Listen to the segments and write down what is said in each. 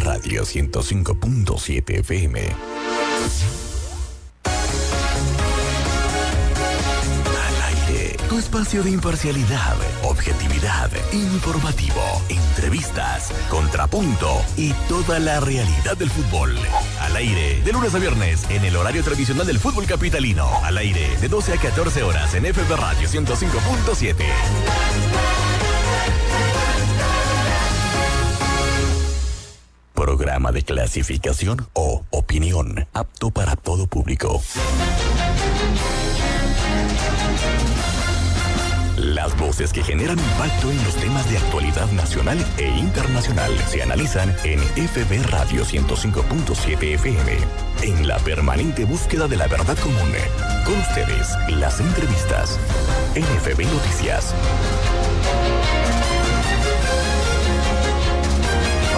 Radio 105.7 FM. Tu espacio de imparcialidad, objetividad, informativo, entrevistas, contrapunto y toda la realidad del fútbol. Al aire, de lunes a viernes, en el horario tradicional del fútbol capitalino. Al aire, de 12 a 14 horas en FM Radio 105.7. Programa de clasificación o opinión, apto para todo público. Las voces que generan impacto en los temas de actualidad nacional e internacional se analizan en FB Radio 105.7 FM. En la permanente búsqueda de la verdad común. Con ustedes, las entrevistas en FB Noticias.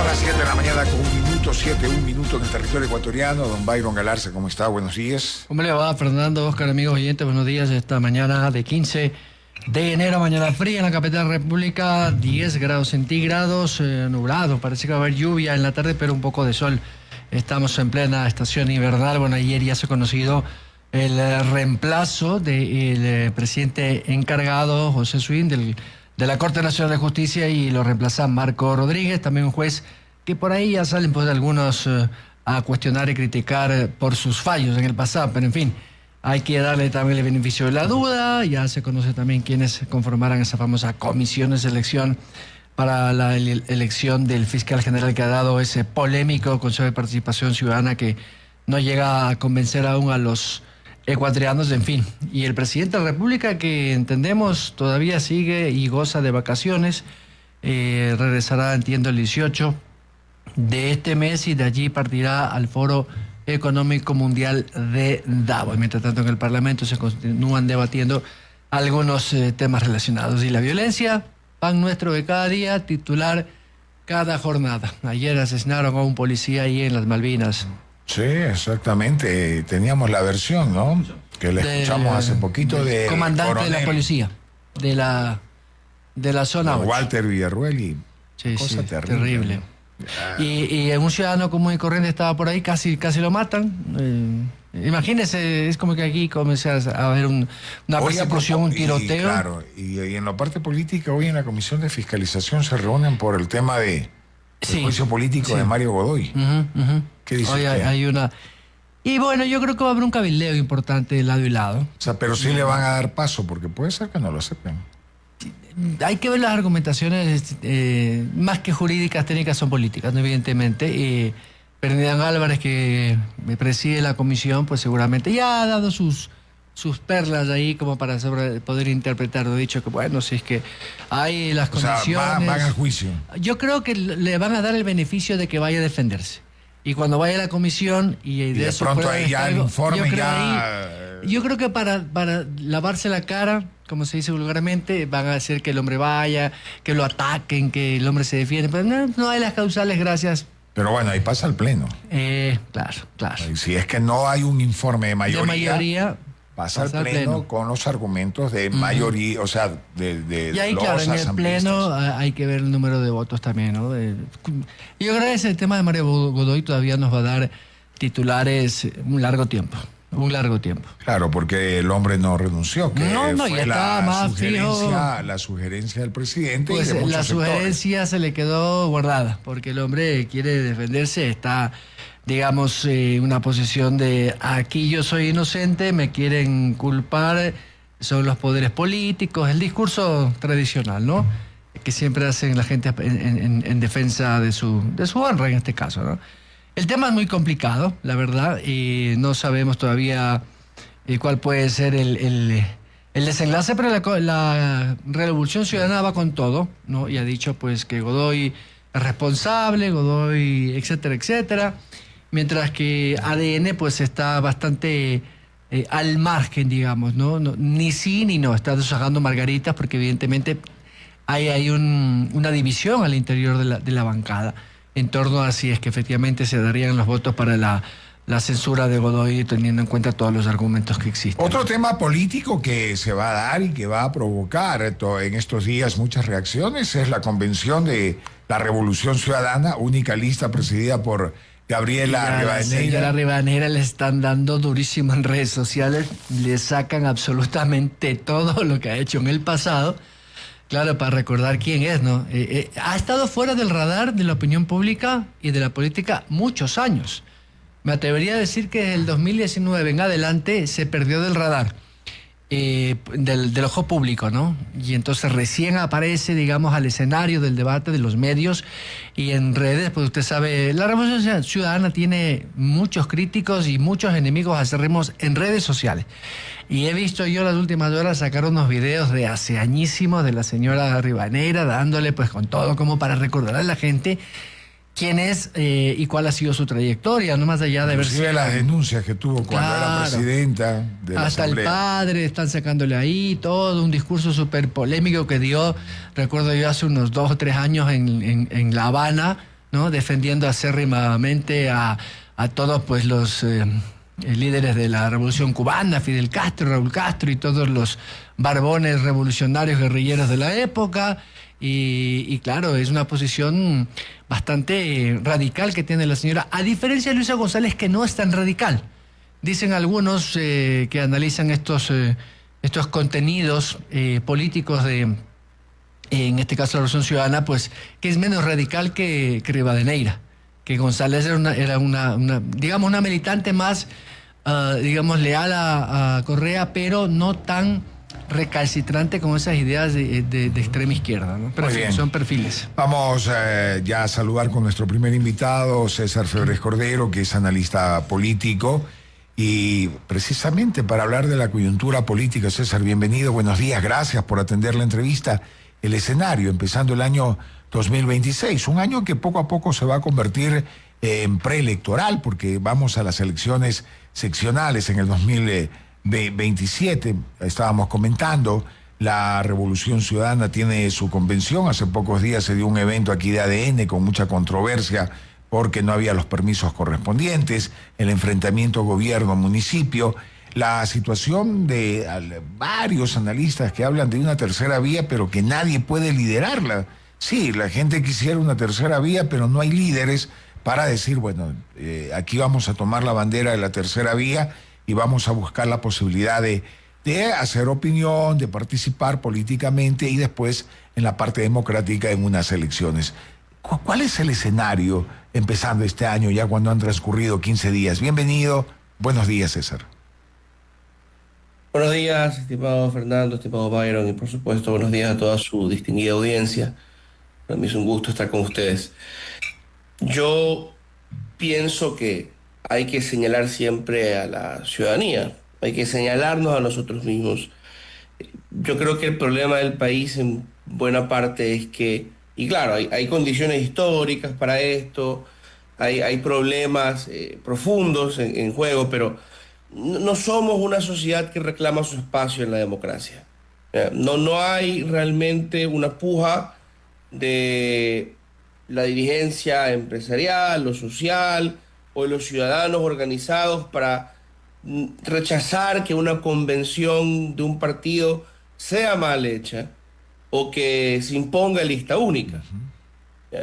A las 7 de la mañana con un minuto en el territorio ecuatoriano. Don Byron Galarza, ¿cómo está? Buenos días. ¿Cómo le va, Fernando, Oscar, amigos oyentes? Buenos días. Esta mañana de 15 de enero, mañana fría en la capital de la República, 10 grados centígrados, nublado. Parece que va a haber lluvia en la tarde, pero un poco de sol. Estamos en plena estación invernal. Bueno, ayer ya se ha conocido el reemplazo del presidente encargado, José Swin, de la Corte Nacional de Justicia, y lo reemplaza Marco Rodríguez, también un juez que por ahí ya salen pues algunos a cuestionar y criticar por sus fallos en el pasado, pero en fin, hay que darle también el beneficio de la duda. Ya se conoce también quiénes conformarán esa famosa comisión de selección para la elección del fiscal general, que ha dado ese polémico Consejo de Participación Ciudadana que no llega a convencer aún a los ecuatorianos, en fin. Y el presidente de la República, que entendemos todavía sigue y goza de vacaciones, regresará, entiendo, el 18 de este mes, y de allí partirá al Foro Económico Mundial de Davos. Mientras tanto, en el Parlamento se continúan debatiendo algunos temas relacionados. Y la violencia, pan nuestro de cada día, titular cada jornada. Ayer asesinaron a un policía ahí en las Malvinas. Sí, exactamente. Teníamos la versión, ¿no? Que la escuchamos hace poquito de comandante coronel, de la policía de la zona 8. Walter Villarruel. Sí, cosa terrible. Y un ciudadano común y corriente estaba por ahí, casi lo matan. Imagínese, es como que aquí comienza a haber una persecución, un tiroteo. Claro, y en la parte política, hoy en la Comisión de Fiscalización se reúnen por el tema del juicio político de Mario Godoy. ¿Qué dice hoy usted? hay una... Y bueno, yo creo que va a haber un cabildeo importante de lado y lado. O sea, pero sí le van a dar paso, porque puede ser que no lo acepten. Hay que ver las argumentaciones, más que jurídicas, técnicas, son políticas, ¿no? Evidentemente. Ferdinand Álvarez, que preside la comisión, pues seguramente ya ha dado sus perlas ahí como para poder interpretar. Lo dicho que, bueno, si es que hay las condiciones... O sea, van al juicio. Yo creo que le van a dar el beneficio de que vaya a defenderse. Y cuando vaya a la comisión y de eso pronto ahí ya el informe yo creo que para lavarse la cara, como se dice vulgarmente, van a hacer que el hombre vaya, que lo ataquen, que el hombre se defiende. Pero no hay las causales, gracias. Pero bueno, ahí pasa el pleno. Claro. Y si es que no hay un informe de mayoría, pasa al pleno con los argumentos de mayoría, o sea, de y ahí, claro, en el pleno hay que ver el número de votos también, ¿no? Yo creo que ese tema de Mario Godoy todavía nos va a dar titulares un largo tiempo. Claro, porque el hombre no renunció, que no, fue ya estaba más fijo. La sugerencia del presidente. Pues y de la sugerencia sectores. se le quedó guardada, porque el hombre quiere defenderse, está, digamos, una posición de aquí yo soy inocente, me quieren culpar, son los poderes políticos, el discurso tradicional, ¿no? Que siempre hacen la gente en defensa de su honra en este caso, ¿no? El tema es muy complicado, la verdad, y no sabemos todavía cuál puede ser el desenlace, pero la Revolución Ciudadana va con todo, ¿no? Y ha dicho pues que Godoy es responsable, Godoy, etcétera, etcétera, mientras que ADN pues está bastante al margen, digamos, ¿no? Ni sí ni no, está sacando margaritas porque evidentemente hay una división al interior de la bancada en torno a si es que efectivamente se darían los votos para la censura de Godoy, teniendo en cuenta todos los argumentos que existen. Otro tema político que se va a dar y que va a provocar en estos días muchas reacciones es la convención de la Revolución Ciudadana, única lista presidida por Gabriela Rivadeneira. La señora Rivadeneira le están dando durísimo en redes sociales, le sacan absolutamente todo lo que ha hecho en el pasado, claro, para recordar quién es, ¿no? Ha estado fuera del radar de la opinión pública y de la política muchos años. Me atrevería a decir que desde el 2019 en adelante se perdió del radar. Del ojo público, ¿no? Y entonces recién aparece, digamos, al escenario del debate de los medios y en redes, pues usted sabe, la Revolución Ciudadana tiene muchos críticos y muchos enemigos acérrimos en redes sociales. Y he visto yo las últimas horas sacar unos videos de hace añísimos de la señora Rivadeneira dándole pues con todo como para recordar a la gente quién es y cuál ha sido su trayectoria, no más allá de ver si... las denuncias que tuvo cuando era presidenta de la hasta Asamblea. El padre están sacándole ahí todo un discurso súper polémico que dio, recuerdo yo, hace unos 2 o 3 años en La Habana, ¿no? Defendiendo acérrimamente a todos pues los líderes de la Revolución Cubana, Fidel Castro, Raúl Castro y todos los barbones revolucionarios guerrilleros de la época. Y claro, es una posición bastante radical que tiene la señora, a diferencia de Luisa González, que no es tan radical. Dicen algunos que analizan estos contenidos políticos de, en este caso la Revolución Ciudadana, pues que es menos radical que Rivadeneira, que González era una digamos, una militante más, digamos, leal a Correa, pero no tan recalcitrante con esas ideas de extrema izquierda, ¿no? Pero son perfiles. Vamos ya a saludar con nuestro primer invitado, César Febres Cordero, que es analista político, y precisamente para hablar de la coyuntura política. César, bienvenido, buenos días, gracias por atender la entrevista. El escenario, empezando el año 2026, un año que poco a poco se va a convertir en preelectoral, porque vamos a las elecciones seccionales en el 2027, estábamos comentando, la Revolución Ciudadana tiene su convención. Hace pocos días se dio un evento aquí de ADN con mucha controversia porque no había los permisos correspondientes, el enfrentamiento gobierno-municipio, la situación de varios analistas que hablan de una tercera vía, pero que nadie puede liderarla. Sí, la gente quisiera una tercera vía, pero no hay líderes para decir, bueno, aquí vamos a tomar la bandera de la tercera vía y vamos a buscar la posibilidad de hacer opinión, de participar políticamente y después en la parte democrática en unas elecciones. ¿Cuál es el escenario empezando este año, ya cuando han transcurrido 15 días? Bienvenido, buenos días, César. Buenos días, estimado Fernando, estimado Byron, y por supuesto buenos días a toda su distinguida audiencia. Para mí es un gusto estar con ustedes. Yo pienso que hay que señalar siempre a la ciudadanía, hay que señalarnos a nosotros mismos. Yo creo que el problema del país en buena parte es que, y claro, hay condiciones históricas para esto, hay problemas profundos en juego, pero no somos una sociedad que reclama su espacio en la democracia. No hay realmente una puja de la dirigencia empresarial o social o de los ciudadanos organizados para rechazar que una convención de un partido sea mal hecha o que se imponga lista única.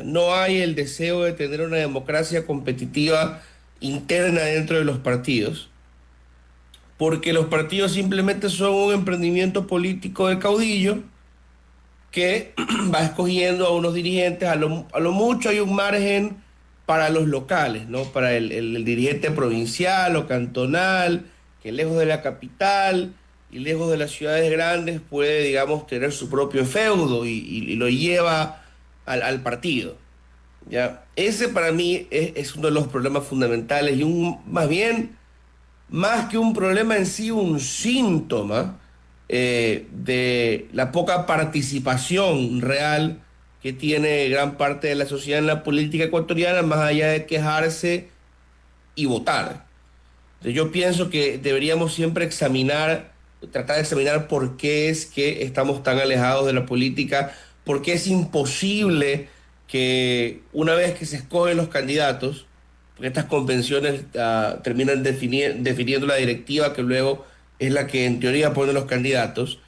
No hay el deseo de tener una democracia competitiva interna dentro de los partidos, porque los partidos simplemente son un emprendimiento político de caudillo que va escogiendo a unos dirigentes. A lo mucho hay un margen para los locales, ¿no? Para el dirigente provincial o cantonal, que lejos de la capital y lejos de las ciudades grandes puede, digamos, tener su propio feudo y lo lleva al partido, ¿ya? Ese para mí es uno de los problemas fundamentales y más que un problema en sí, un síntoma de la poca participación real que tiene gran parte de la sociedad en la política ecuatoriana, más allá de quejarse y votar. Entonces, yo pienso que deberíamos siempre tratar de examinar por qué es que estamos tan alejados de la política, por qué es imposible que una vez que se escogen los candidatos, porque estas convenciones terminan definiendo la directiva que luego es la que en teoría pone los candidatos,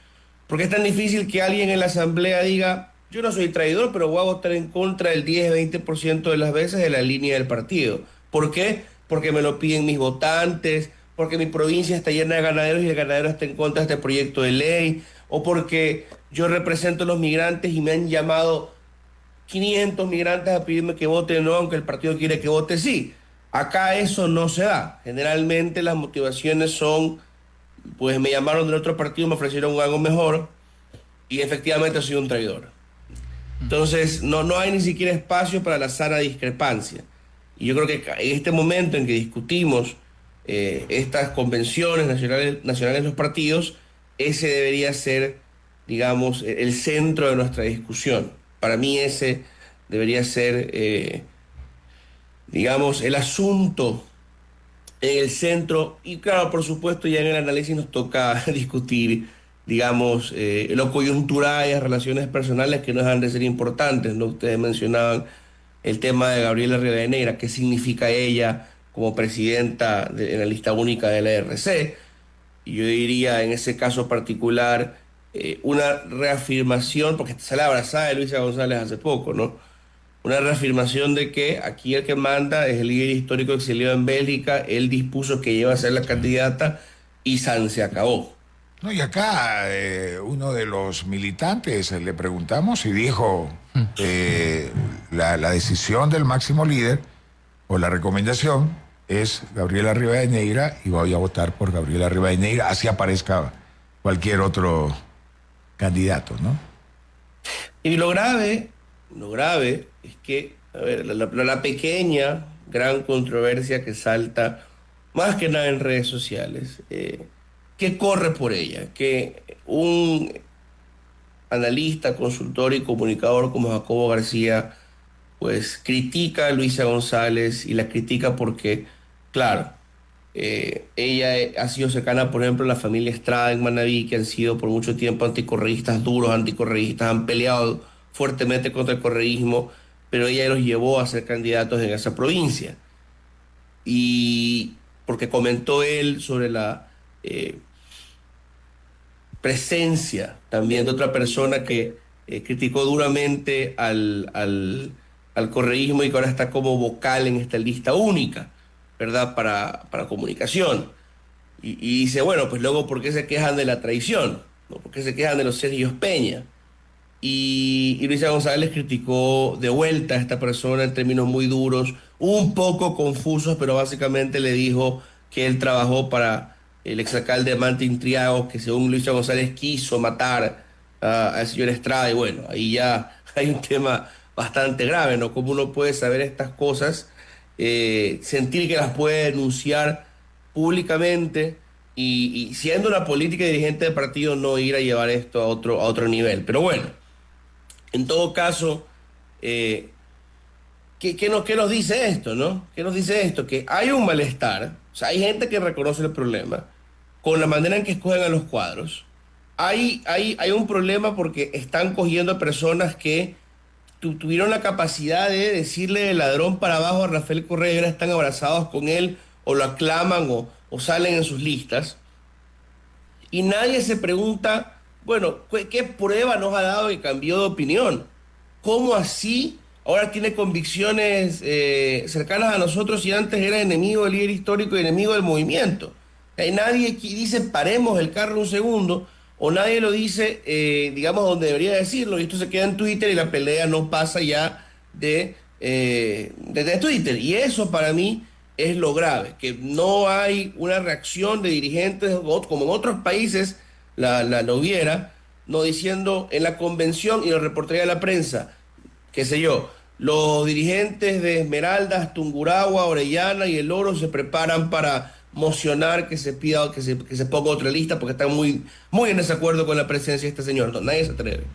porque es tan difícil que alguien en la asamblea diga: yo no soy traidor, pero voy a votar en contra del 10-20% de las veces de la línea del partido. ¿Por qué? Porque me lo piden mis votantes, porque mi provincia está llena de ganaderos y el ganadero está en contra de este proyecto de ley, o porque yo represento a los migrantes y me han llamado 500 migrantes a pedirme que vote no, aunque el partido quiere que vote sí. Acá eso no se da. Generalmente las motivaciones son, pues me llamaron del otro partido, me ofrecieron algo mejor y efectivamente soy un traidor. Entonces no hay ni siquiera espacio para la sana discrepancia. Y yo creo que en este momento en que discutimos estas convenciones nacionales de los partidos, ese debería ser, digamos, el centro de nuestra discusión. Para mí ese debería ser, digamos, el asunto en el centro. Y claro, por supuesto, ya en el análisis nos toca discutir, digamos, lo coyuntural y las relaciones personales que no dejan de ser importantes, ¿no? Ustedes mencionaban el tema de Gabriela Rivadeneira, qué significa ella como presidenta en la lista única de la RC. Y yo diría, en ese caso particular, una reafirmación, porque sale abrazada de Luisa González hace poco, ¿no? Una reafirmación de que aquí el que manda es el líder histórico exiliado en Bélgica, él dispuso que iba a ser la candidata y se acabó. No, y acá uno de los militantes le preguntamos y dijo la decisión del máximo líder o la recomendación es Gabriela Rivadeneira y voy a votar por Gabriela Rivadeneira, así aparezca cualquier otro candidato, ¿no? Y lo grave es que, a ver, la pequeña, gran controversia que salta más que nada en redes sociales, que corre por ella, que un analista, consultor y comunicador como Jacobo García, pues critica a Luisa González y la critica porque, claro, ella ha sido cercana, por ejemplo, a la familia Estrada en Manabí, que han sido por mucho tiempo anticorreístas duros, anticorreístas, han peleado fuertemente contra el correísmo, pero ella los llevó a ser candidatos en esa provincia. Y porque comentó él sobre la presencia también de otra persona que criticó duramente al correísmo y que ahora está como vocal en esta lista única, ¿verdad? Para comunicación. Y dice, bueno, pues luego, ¿por qué se quejan de la traición? ¿No? ¿Por qué se quejan de los Sergios Peña? Y Luisa González criticó de vuelta a esta persona en términos muy duros, un poco confusos, pero básicamente le dijo que él trabajó para el exalcalde Martín Triago, que según Luisa González quiso matar al señor Estrada. Y bueno, ahí ya hay un tema bastante grave, ¿no? Cómo uno puede saber estas cosas, sentir que las puede denunciar públicamente y siendo una política y dirigente de partido no ir a llevar esto a otro nivel. Pero bueno, en todo caso, ¿qué nos dice esto, no? ¿Qué nos dice esto? Que hay un malestar, o sea, hay gente que reconoce el problema con la manera en que escogen a los cuadros. Hay un problema porque están cogiendo a personas que tuvieron la capacidad de decirle de ladrón para abajo a Rafael Correa y ahora están abrazados con él o lo aclaman o salen en sus listas. Y nadie se pregunta, bueno, ¿qué prueba nos ha dado que cambió de opinión? ¿Cómo así ahora tiene convicciones cercanas a nosotros y antes era enemigo del líder histórico y enemigo del movimiento? Hay nadie que dice paremos el carro un segundo, o nadie lo dice, digamos, donde debería decirlo, y esto se queda en Twitter y la pelea no pasa ya de Twitter. Y eso para mí es lo grave, que no hay una reacción de dirigentes, como en otros países la hubiera, no diciendo en la convención y lo reportaría a la prensa, qué sé yo, los dirigentes de Esmeraldas, Tungurahua, Orellana y El Oro se preparan para mocionar que se pida que se ponga otra lista porque están muy en desacuerdo con la presencia de este señor. No, nadie se atreve.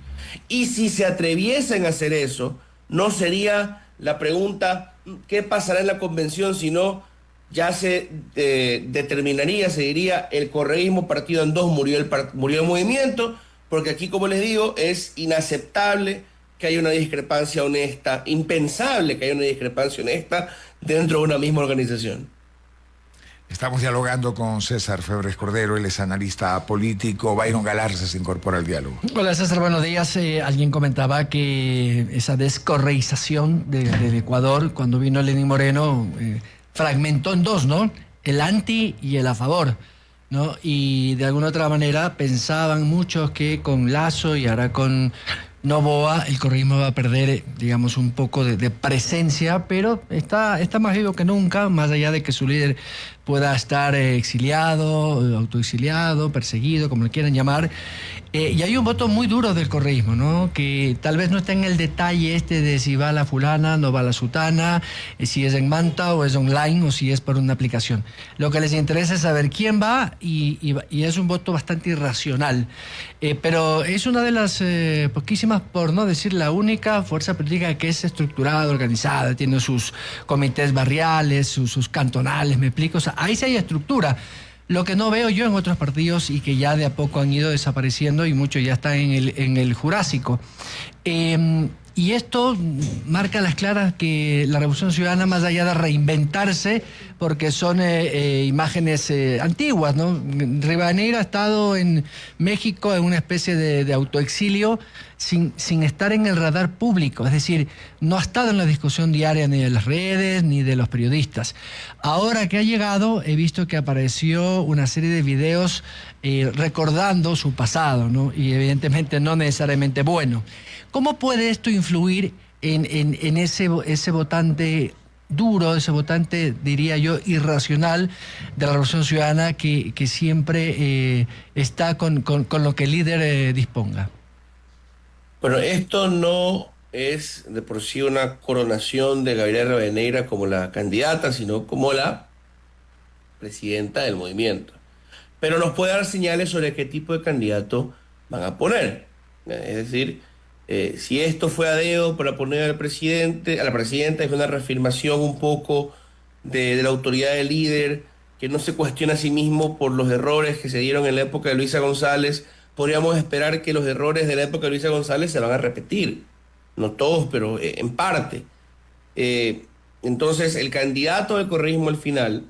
Y si se atreviesen a hacer eso, no sería la pregunta ¿qué pasará en la convención? Sino ya se determinaría, se diría el correísmo partido en dos, murió el movimiento, porque aquí, como les digo, es inaceptable que haya una discrepancia honesta, impensable que haya una discrepancia honesta dentro de una misma organización. Estamos dialogando con César Febres Cordero, él es analista político. Byron Galarza se incorpora al diálogo. Hola César, buenos días. Alguien comentaba que esa descorreización del Ecuador, cuando vino Lenín Moreno, fragmentó en dos, ¿no? El anti y el a favor, ¿no? Y de alguna otra manera pensaban muchos que con Lasso y ahora con Noboa el correísmo va a perder, digamos, un poco de presencia, pero está más vivo que nunca, más allá de que su líder pueda estar exiliado, autoexiliado, perseguido, como le quieran llamar. Y hay un voto muy duro del correísmo, ¿no? Que tal vez no está en el detalle de si va la fulana, no va la sutana, si es en Manta o es online o si es por una aplicación. Lo que les interesa es saber quién va y es un voto bastante irracional. Pero es una de las poquísimas, por no decir la única, fuerza política que es estructurada, organizada, tiene sus comités barriales, sus cantonales, me explico. O sea, ahí sí hay estructura. Lo que no veo yo en otros partidos y que ya de a poco han ido desapareciendo y muchos ya están en el Jurásico. Y esto marca a las claras que la Revolución Ciudadana, más allá de reinventarse, porque son imágenes antiguas, ¿no? Rivadeneira ha estado en México en una especie de autoexilio sin estar en el radar público, es decir, no ha estado en la discusión diaria ni de las redes ni de los periodistas. Ahora que ha llegado, he visto que apareció una serie de videos recordando su pasado, ¿no? Y evidentemente no necesariamente bueno. ¿Cómo puede esto influir en ese votante duro, ese votante, diría yo, irracional de la Revolución Ciudadana que siempre está con lo que el líder disponga? Bueno, esto no es de por sí una coronación de Gabriela Rivadeneira como la candidata, sino como la presidenta del movimiento. Pero nos puede dar señales sobre qué tipo de candidato van a poner. Es decir, si esto fue a dedo para poner al presidente, a la presidenta, es una reafirmación un poco de la autoridad del líder, que no se cuestiona a sí mismo por los errores que se dieron en la época de Luisa González. Podríamos esperar que los errores de la época de Luisa González se van a repetir. No todos, pero en parte. Entonces, el candidato del correísmo al final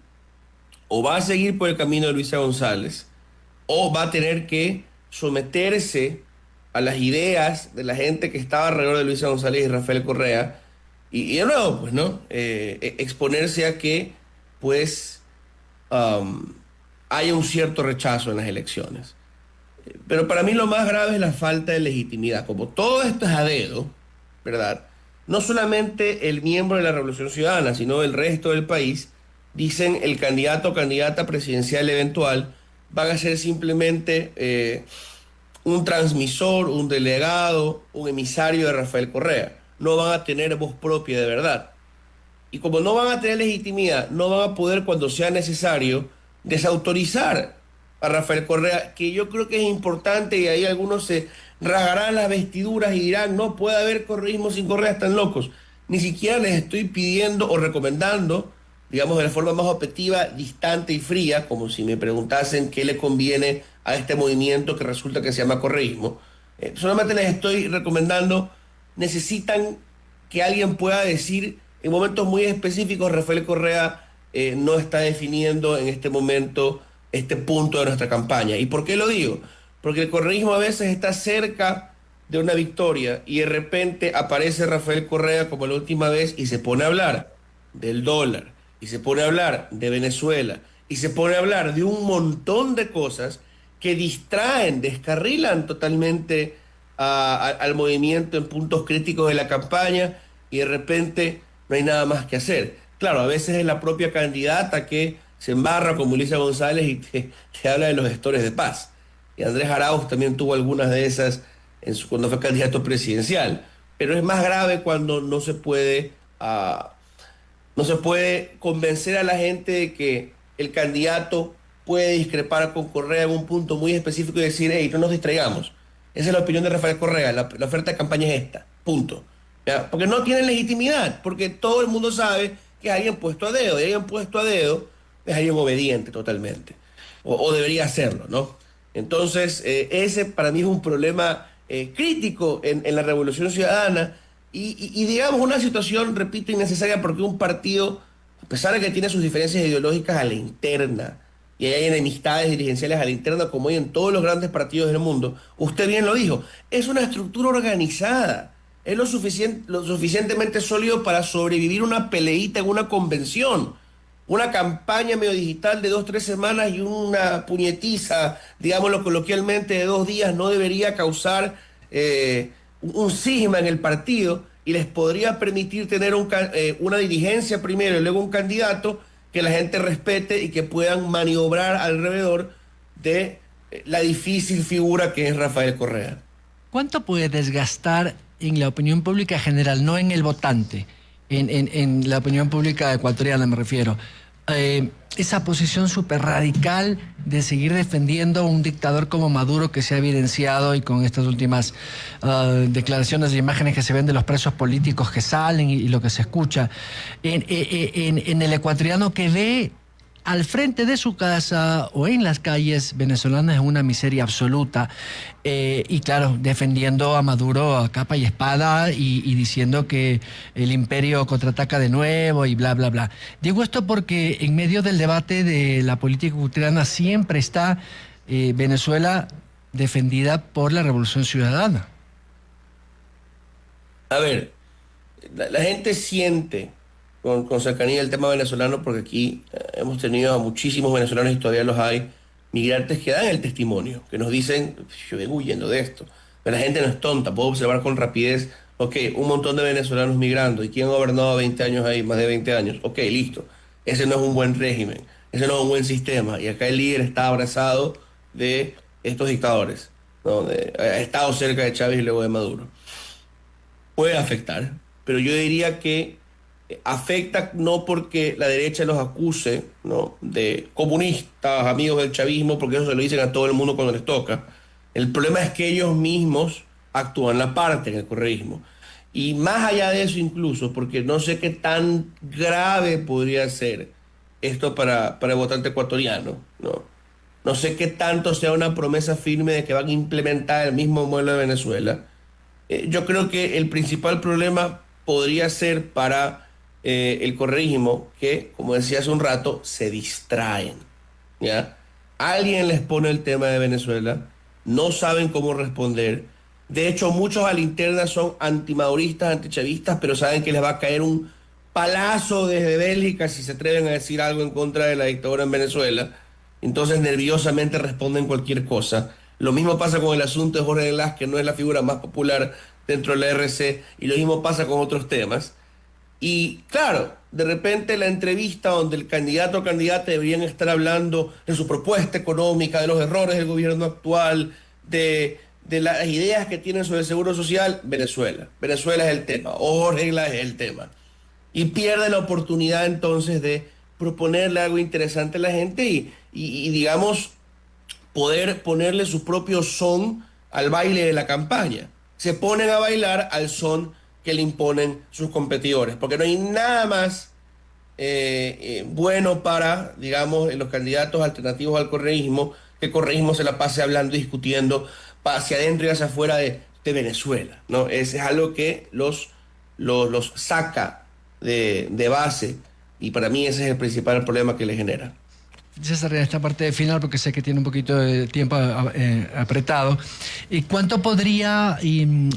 o va a seguir por el camino de Luisa González o va a tener que someterse a las ideas de la gente que estaba alrededor de Luisa González y Rafael Correa y de nuevo, pues, ¿no? Exponerse a que, pues, haya un cierto rechazo en las elecciones. Pero para mí lo más grave es la falta de legitimidad. Como todo esto es a dedo, ¿verdad? No solamente el miembro de la Revolución Ciudadana, sino el resto del país, dicen el candidato o candidata presidencial eventual van a ser simplemente un transmisor, un delegado, un emisario de Rafael Correa. No van a tener voz propia de verdad. Y como no van a tener legitimidad, no van a poder, cuando sea necesario, desautorizar a Rafael Correa, que yo creo que es importante, y ahí algunos se rasgarán las vestiduras y dirán, no puede haber correísmo sin Correa, están locos. Ni siquiera les estoy pidiendo o recomendando, digamos de la forma más objetiva, distante y fría, como si me preguntasen qué le conviene a este movimiento que resulta que se llama correísmo. Solamente les estoy recomendando, necesitan que alguien pueda decir en momentos muy específicos, Rafael Correa no está definiendo en este momento este punto de nuestra campaña. ¿Y por qué lo digo? Porque el correísmo a veces está cerca de una victoria y de repente aparece Rafael Correa como la última vez y se pone a hablar del dólar, y se pone a hablar de Venezuela, y se pone a hablar de un montón de cosas que distraen, descarrilan totalmente al movimiento en puntos críticos de la campaña, y de repente no hay nada más que hacer. Claro, a veces es la propia candidata que se embarra como Luisa González y te habla de los gestores de paz. Y Andrés Arauz también tuvo algunas de esas cuando fue candidato presidencial. Pero es más grave cuando no se puede convencer a la gente de que el candidato puede discrepar con Correa en un punto muy específico y decir, hey, no nos distraigamos. Esa es la opinión de Rafael Correa, la oferta de campaña es esta, punto. ¿Ya? Porque no tienen legitimidad, porque todo el mundo sabe que es alguien puesto a dedo, y alguien puesto a dedo es alguien obediente totalmente, o debería serlo, ¿no? Entonces, ese para mí es un problema crítico en la Revolución Ciudadana y digamos una situación, repito, innecesaria porque un partido pesar de que tiene sus diferencias ideológicas a la interna, y hay enemistades dirigenciales a la interna como hay en todos los grandes partidos del mundo, usted bien lo dijo, es una estructura organizada, es lo suficientemente sólido para sobrevivir una peleita en una convención, una campaña medio digital de 2, 3 semanas y una puñetiza, digámoslo coloquialmente, de 2 días no debería causar un cisma en el partido y les podría permitir tener una dirigencia primero y luego un candidato que la gente respete y que puedan maniobrar alrededor de la difícil figura que es Rafael Correa. ¿Cuánto puede desgastar en la opinión pública general, no en el votante, en la opinión pública ecuatoriana me refiero, esa posición súper radical de seguir defendiendo a un dictador como Maduro que se ha evidenciado y con estas últimas declaraciones y imágenes que se ven de los presos políticos que salen y lo que se escucha en el ecuatoriano que ve al frente de su casa o en las calles venezolanas en una miseria absoluta y claro, defendiendo a Maduro a capa y espada y diciendo que el imperio contraataca de nuevo y bla, bla, bla. Digo esto porque en medio del debate de la política ecuatoriana siempre está Venezuela defendida por la Revolución Ciudadana. A ver, la gente siente con cercanía el tema venezolano porque aquí hemos tenido a muchísimos venezolanos y todavía los hay, migrantes que dan el testimonio, que nos dicen, yo vengo huyendo de esto, pero la gente no es tonta, puedo observar con rapidez, ok, un montón de venezolanos migrando, ¿y quién ha gobernado 20 años ahí, más de 20 años? Ok, listo, ese no es un buen régimen, ese no es un buen sistema, y acá el líder está abrazado de estos dictadores, ¿no? Ha estado cerca de Chávez y luego de Maduro. Puede afectar, pero yo diría que afecta no porque la derecha los acuse, ¿no?, de comunistas, amigos del chavismo, porque eso se lo dicen a todo el mundo cuando les toca. El problema es que ellos mismos actúan la parte en el correísmo. Y más allá de eso incluso, porque no sé qué tan grave podría ser esto para el votante ecuatoriano, ¿no? No sé qué tanto sea una promesa firme de que van a implementar el mismo modelo de Venezuela. Yo creo que el principal problema podría ser para el correísmo, que, como decía hace un rato, se distraen, ¿ya? Alguien les pone el tema de Venezuela, no saben cómo responder. De hecho, muchos a la interna son antimaduristas, antichavistas, pero saben que les va a caer un palazo desde Bélgica si se atreven a decir algo en contra de la dictadura en Venezuela. Entonces, nerviosamente responden cualquier cosa. Lo mismo pasa con el asunto de Jorge Glass, que no es la figura más popular dentro de la RC, y lo mismo pasa con otros temas. Y claro, de repente la entrevista donde el candidato o candidata deberían estar hablando de su propuesta económica, de los errores del gobierno actual, de las ideas que tienen sobre el seguro social, Venezuela. Venezuela es el tema, o Jorge Glass es el tema. Y pierde la oportunidad entonces de proponerle algo interesante a la gente y digamos, poder ponerle su propio son al baile de la campaña. Se ponen a bailar al son que le imponen sus competidores, porque no hay nada más bueno para, digamos, los candidatos alternativos al correísmo, que el correísmo se la pase hablando y discutiendo hacia adentro y hacia afuera de Venezuela, ¿no? Es algo que los saca de base, y para mí ese es el principal problema que le genera. César, en esta parte final, porque sé que tiene un poquito de tiempo apretado, ¿y cuánto podría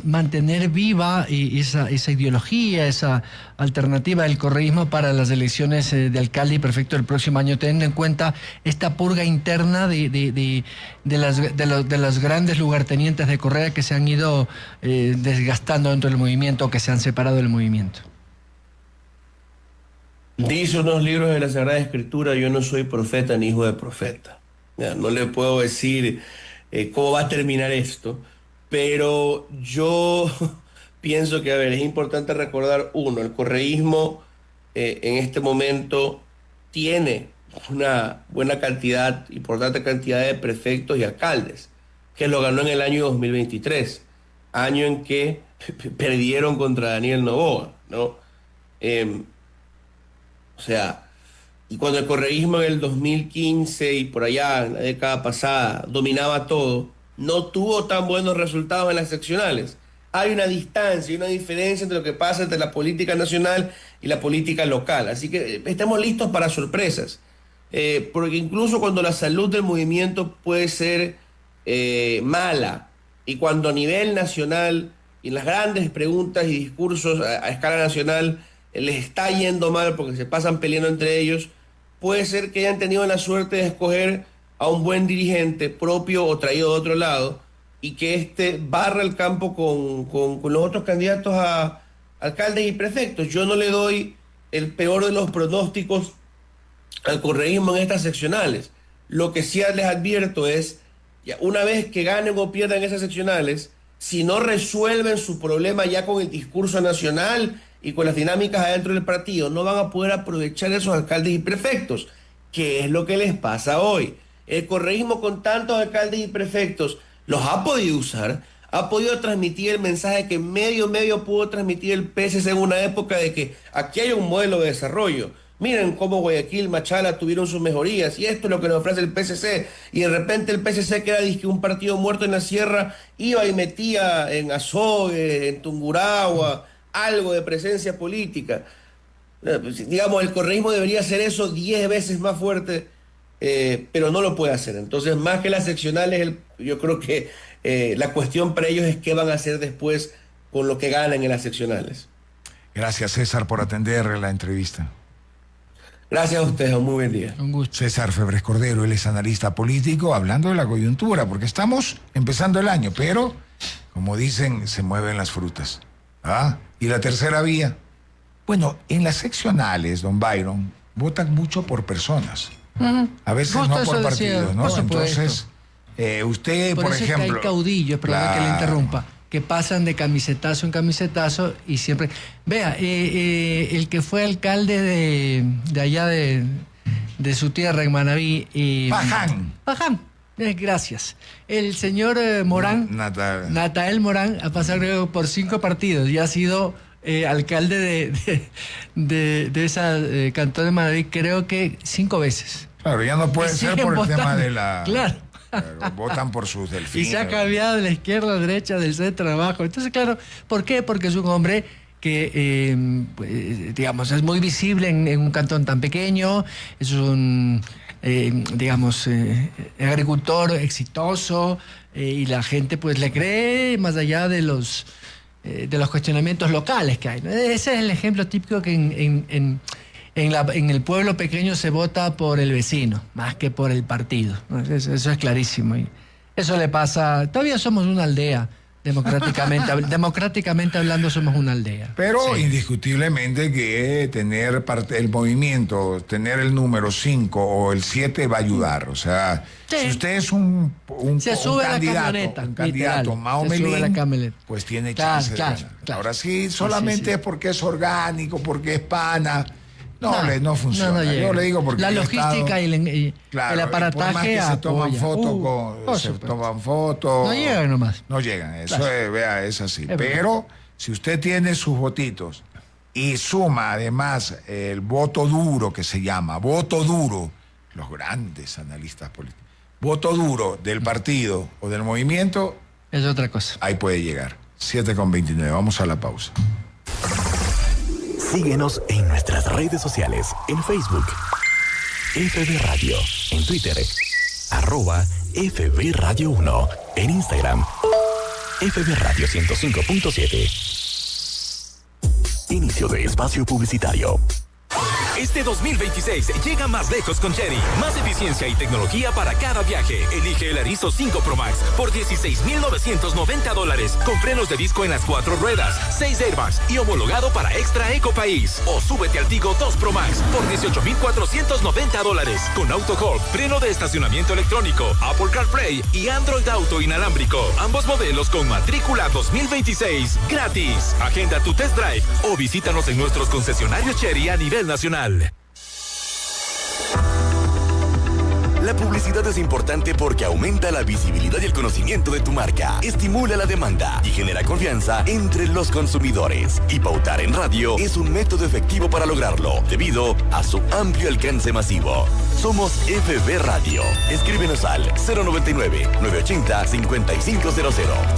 mantener viva esa ideología, esa alternativa del correísmo para las elecciones de alcalde y prefecto del próximo año, teniendo en cuenta esta purga interna de los grandes lugartenientes de Correa que se han ido desgastando dentro del movimiento o que se han separado del movimiento? Dice unos libros de la Sagrada Escritura, yo no soy profeta ni hijo de profeta. Ya, no le puedo decir cómo va a terminar esto, pero yo pienso que, a ver, es importante recordar, uno, el correísmo en este momento tiene una buena cantidad, importante cantidad de prefectos y alcaldes, que lo ganó en el año 2023, año en que perdieron contra Daniel Noboa, ¿no? O sea, y cuando el correísmo en el 2015 y por allá, en la década pasada, dominaba todo, no tuvo tan buenos resultados en las seccionales. hay una distancia y una diferencia entre lo que pasa entre la política nacional y la política local. Así que estemos listos para sorpresas. Porque incluso cuando la salud del movimiento puede ser mala, y cuando a nivel nacional y en las grandes preguntas y discursos a escala nacional les está yendo mal porque se pasan peleando entre ellos, puede ser que hayan tenido la suerte de escoger a un buen dirigente propio o traído de otro lado, y que barra el campo con los otros candidatos a alcaldes y prefectos. Yo no le doy el peor de los pronósticos al correísmo en estas seccionales. Lo que sí les advierto es, ya una vez que ganen o pierdan esas seccionales, si no resuelven su problema ya con el discurso nacional y con las dinámicas adentro del partido, no van a poder aprovechar esos alcaldes y prefectos, que es lo que les pasa hoy. El correísmo, con tantos alcaldes y prefectos, los ha podido usar, ha podido transmitir el mensaje que medio pudo transmitir el PSC en una época de que aquí hay un modelo de desarrollo. Miren cómo Guayaquil, Machala tuvieron sus mejorías, y esto es lo que nos ofrece el PSC. Y de repente el PSC, que era un partido muerto en la sierra, iba y metía en Azogue, en Tungurahua, algo de presencia política. Digamos, el correísmo debería hacer eso 10 veces más fuerte, pero no lo puede hacer. Entonces, más que las seccionales, yo creo que la cuestión para ellos es qué van a hacer después con lo que ganan en las seccionales. Gracias, César, por atender la entrevista. Gracias a ustedes, un muy buen día. Un gusto. César Febres Cordero, él es analista político, hablando de la coyuntura, porque estamos empezando el año, pero, como dicen, se mueven las frutas. ¿Y la tercera vía? Bueno, en las seccionales, don Byron, votan mucho por personas. A veces Justo no por eso partidos, decía, ¿no? por supuesto. Entonces, usted, por eso ejemplo... es que hay caudillos, perdón que le Claro. interrumpa, que pasan de camisetazo en camisetazo y siempre... Vea, el que fue alcalde de allá de su tierra, en Manabí... Paján, gracias. El señor Morán, Natael Morán, ha pasado creo por 5 partidos y ha sido alcalde de esa cantón de Manabí, creo que 5 veces. Claro, ya no puede Y ser siguen por el votando. tema de la... Claro. Pero votan por sus delfines. Y se ha cambiado de la izquierda a la derecha, del centro abajo. Entonces, claro, ¿por qué? Porque es un hombre que, digamos, es muy visible en un cantón tan pequeño, es un, agricultor exitoso, y la gente pues le cree más allá de los cuestionamientos locales que hay, ¿no? Ese es el ejemplo típico que en el pueblo pequeño se vota por el vecino, más que por el partido, ¿no? Eso es clarísimo. Y eso le pasa... Todavía somos una aldea, democráticamente hablando somos una aldea. Pero Sí. indiscutiblemente que tener el movimiento, tener el número 5 o el 7 va a ayudar. O sea, Sí. si usted es Se sube a la candidato, camioneta, más o se sube a la menos, camioneta. pues tiene Claro, chance claro, de ganar. claro. Ahora sí, solamente sí. es porque es orgánico, porque es pana. No funciona. No llega. Yo le digo porque la el logística Estado, y claro, el y aparataje por más que se toman apoya. fotos, Por supuesto. no No llegan nomás. No llegan, eso Claro. es así. Es Pero si usted tiene sus votitos y suma además el voto duro, que se llama, voto duro, los grandes analistas políticos, voto duro del partido o del movimiento, Es otra cosa. ahí puede llegar. 7:29, vamos a la pausa. Síguenos en nuestras redes sociales, en Facebook, FB Radio, en Twitter, @FB Radio 1, en Instagram, FB Radio 105.7. Inicio de espacio publicitario. Este 2026 llega más lejos con Chery. Más eficiencia y tecnología para cada viaje. Elige el Arizo 5 Pro Max por $16,990 con frenos de disco en las 4 ruedas, 6 airbags y homologado para Extra Eco País. O súbete al Tigo 2 Pro Max por $18,490 con Auto Hold, freno de estacionamiento electrónico, Apple CarPlay y Android Auto inalámbrico. Ambos modelos con matrícula 2026 gratis. Agenda tu test drive o visítanos en nuestros concesionarios Chery a nivel nacional. La publicidad es importante porque aumenta la visibilidad y el conocimiento de tu marca, estimula la demanda y genera confianza entre los consumidores. Y pautar en radio es un método efectivo para lograrlo, debido a su amplio alcance masivo. Somos FB Radio. Escríbenos al 099-980-5500.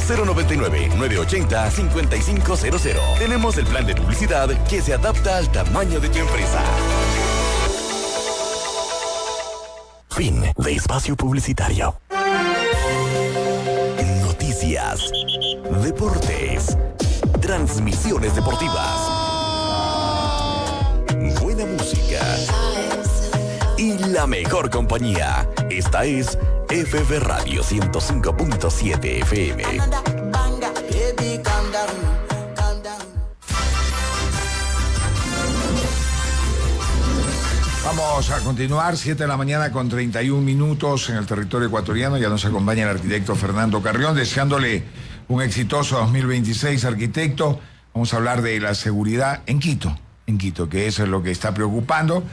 099-980-5500. Tenemos el plan de publicidad que se adapta al tamaño de tu empresa. Fin de espacio publicitario. Noticias, deportes, transmisiones deportivas, buena música y la mejor compañía. Esta es FB Radio 105.7 FM. Vamos a continuar, 7 de la mañana con 31 minutos en el territorio ecuatoriano. Ya nos acompaña el arquitecto Fernando Carrión, deseándole un exitoso 2026, arquitecto. Vamos a hablar de la seguridad en Quito, que eso es lo que está preocupando.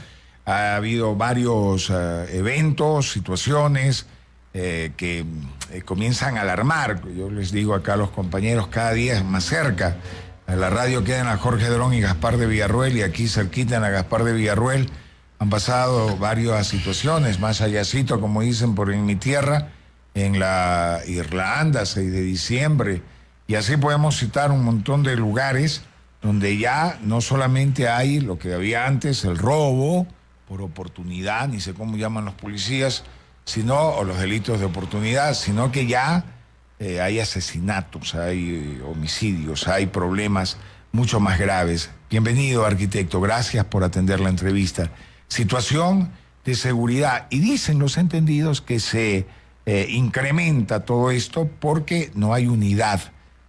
Ha habido varios eventos, situaciones que comienzan a alarmar. Yo les digo acá a los compañeros, cada día es más cerca. La radio queda en la Jorge Drón y Gaspar de Villarroel, y aquí cerquita en la Gaspar de Villarroel han pasado varias situaciones, más allácito, como dicen por en mi tierra, en la Irlanda, 6 de diciembre, y así podemos citar un montón de lugares donde ya no solamente hay lo que había antes, el robo por oportunidad, ni sé cómo llaman los policías, o los delitos de oportunidad, sino que ya hay asesinatos, hay homicidios, hay problemas mucho más graves. Bienvenido, arquitecto, gracias por atender la entrevista. Situación de seguridad, y dicen los entendidos que se incrementa todo esto porque no hay unidad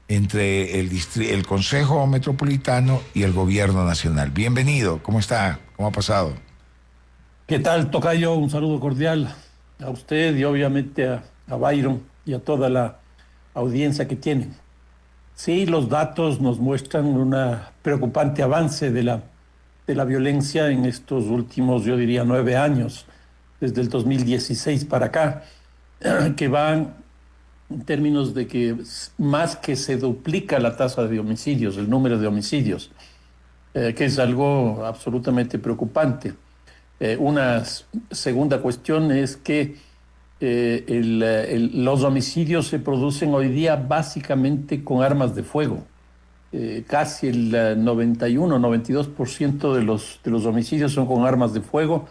entre el Consejo Metropolitano y el Gobierno Nacional. Bienvenido, ¿cómo está? ¿Cómo ha pasado? ¿Qué tal, tocayo? Un saludo cordial a usted y obviamente a Byron y a toda la audiencia que tienen. Sí, los datos nos muestran un preocupante avance de la violencia en estos últimos, yo diría, 9 años, desde el 2016 para acá, que van en términos de que más que se duplica la tasa de homicidios, el número de homicidios, que es algo absolutamente preocupante. Una segunda cuestión es que los homicidios se producen hoy día básicamente con armas de fuego. Casi el 91-92% de los homicidios son con armas de fuego,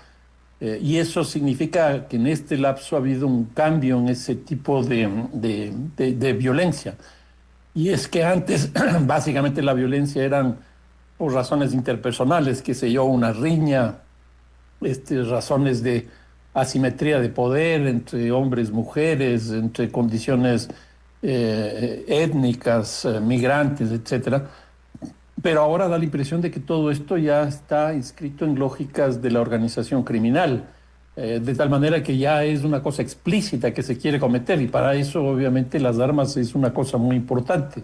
y eso significa que en este lapso ha habido un cambio en ese tipo de violencia. Y es que antes básicamente la violencia eran por razones interpersonales, qué sé yo, una riña, razones de asimetría de poder entre hombres, mujeres, entre condiciones étnicas, migrantes, etcétera. Pero ahora da la impresión de que todo esto ya está inscrito en lógicas de la organización criminal, de tal manera que ya es una cosa explícita que se quiere cometer, y para eso obviamente las armas es una cosa muy importante.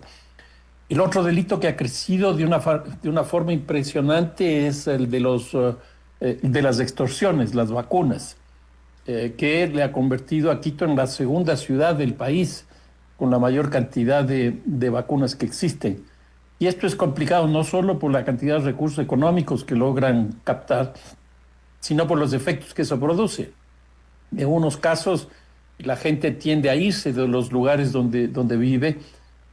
El otro delito que ha crecido de una forma impresionante es el de las extorsiones, las vacunas, que le ha convertido a Quito en la segunda ciudad del país con la mayor cantidad de vacunas que existen. Y esto es complicado no solo por la cantidad de recursos económicos que logran captar, sino por los efectos que eso produce. En unos casos, la gente tiende a irse de los lugares donde vive.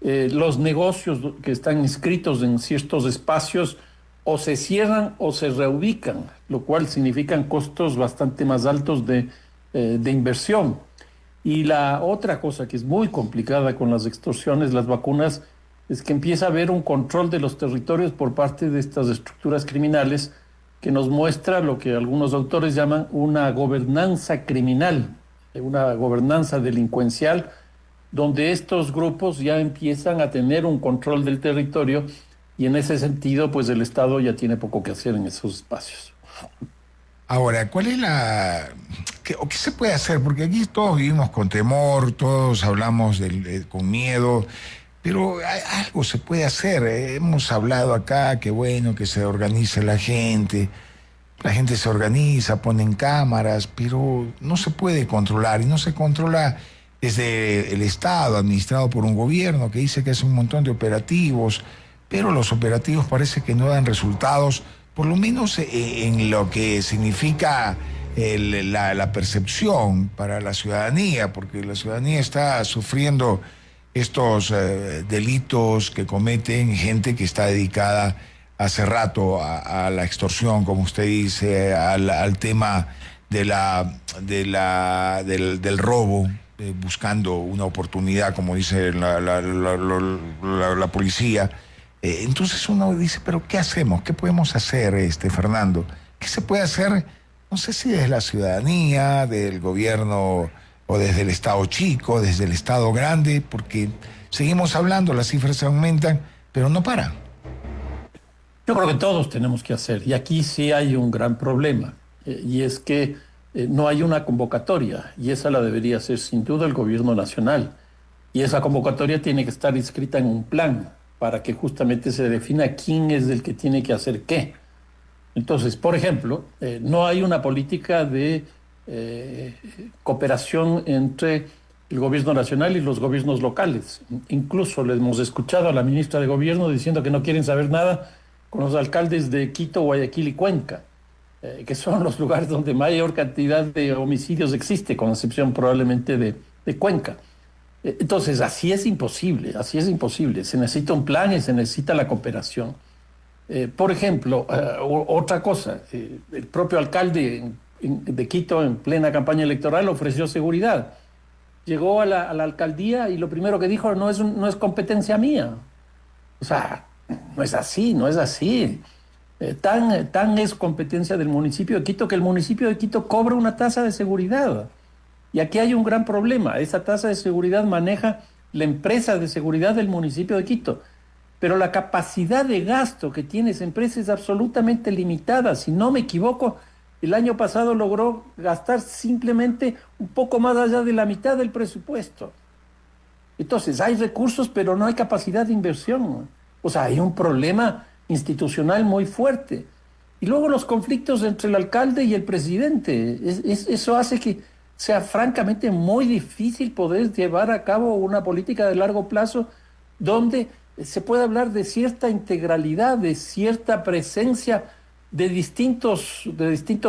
Los negocios que están inscritos en ciertos espacios o se cierran o se reubican, lo cual significan costos bastante más altos de inversión. Y la otra cosa que es muy complicada con las extorsiones, las vacunas, es que empieza a haber un control de los territorios por parte de estas estructuras criminales, que nos muestra lo que algunos autores llaman una gobernanza criminal, una gobernanza delincuencial, donde estos grupos ya empiezan a tener un control del territorio, y en ese sentido, pues el Estado ya tiene poco que hacer en esos espacios. Ahora, ¿cuál es qué se puede hacer? Porque aquí todos vivimos con temor, todos hablamos con miedo, pero algo se puede hacer. Hemos hablado acá que bueno, que se organice la gente, La gente se organiza, ponen cámaras, pero no se puede controlar y no se controla desde el Estado, administrado por un gobierno que dice que hace un montón de operativos, pero los operativos parece que no dan resultados, por lo menos en lo que significa la percepción para la ciudadanía, porque la ciudadanía está sufriendo estos delitos que cometen gente que está dedicada hace rato a la extorsión, como usted dice, al tema del robo, buscando una oportunidad, como dice la policía. Entonces uno dice, pero ¿qué hacemos? ¿Qué podemos hacer, Fernando? ¿Qué se puede hacer? No sé si desde la ciudadanía, del gobierno o desde el Estado chico, desde el Estado grande, porque seguimos hablando, las cifras aumentan, pero no paran. Yo creo que todos tenemos que hacer, y aquí sí hay un gran problema, y es que no hay una convocatoria, y esa la debería hacer sin duda el gobierno nacional, y esa convocatoria tiene que estar inscrita en un plan para que justamente se defina quién es el que tiene que hacer qué. Entonces, por ejemplo, no hay una política de cooperación entre el gobierno nacional y los gobiernos locales. Incluso le hemos escuchado a la ministra de Gobierno diciendo que no quieren saber nada con los alcaldes de Quito, Guayaquil y Cuenca, que son los lugares donde mayor cantidad de homicidios existe, con excepción probablemente de Cuenca. Entonces, así es imposible. Se necesita un plan y se necesita la cooperación. Por ejemplo, otra cosa, el propio alcalde de Quito en plena campaña electoral ofreció seguridad. Llegó a la alcaldía y lo primero que dijo no es competencia mía. O sea, no es así. Tan es competencia del municipio de Quito que el municipio de Quito cobra una tasa de seguridad. Y aquí hay un gran problema. Esa tasa de seguridad maneja la empresa de seguridad del municipio de Quito. Pero la capacidad de gasto que tiene esa empresa es absolutamente limitada. Si no me equivoco, el año pasado logró gastar simplemente un poco más allá de la mitad del presupuesto. Entonces, hay recursos, pero no hay capacidad de inversión. O sea, hay un problema institucional muy fuerte. Y luego los conflictos entre el alcalde y el presidente. Eso hace que sea francamente muy difícil poder llevar a cabo una política de largo plazo donde se puede hablar de cierta integralidad, de cierta presencia de distintos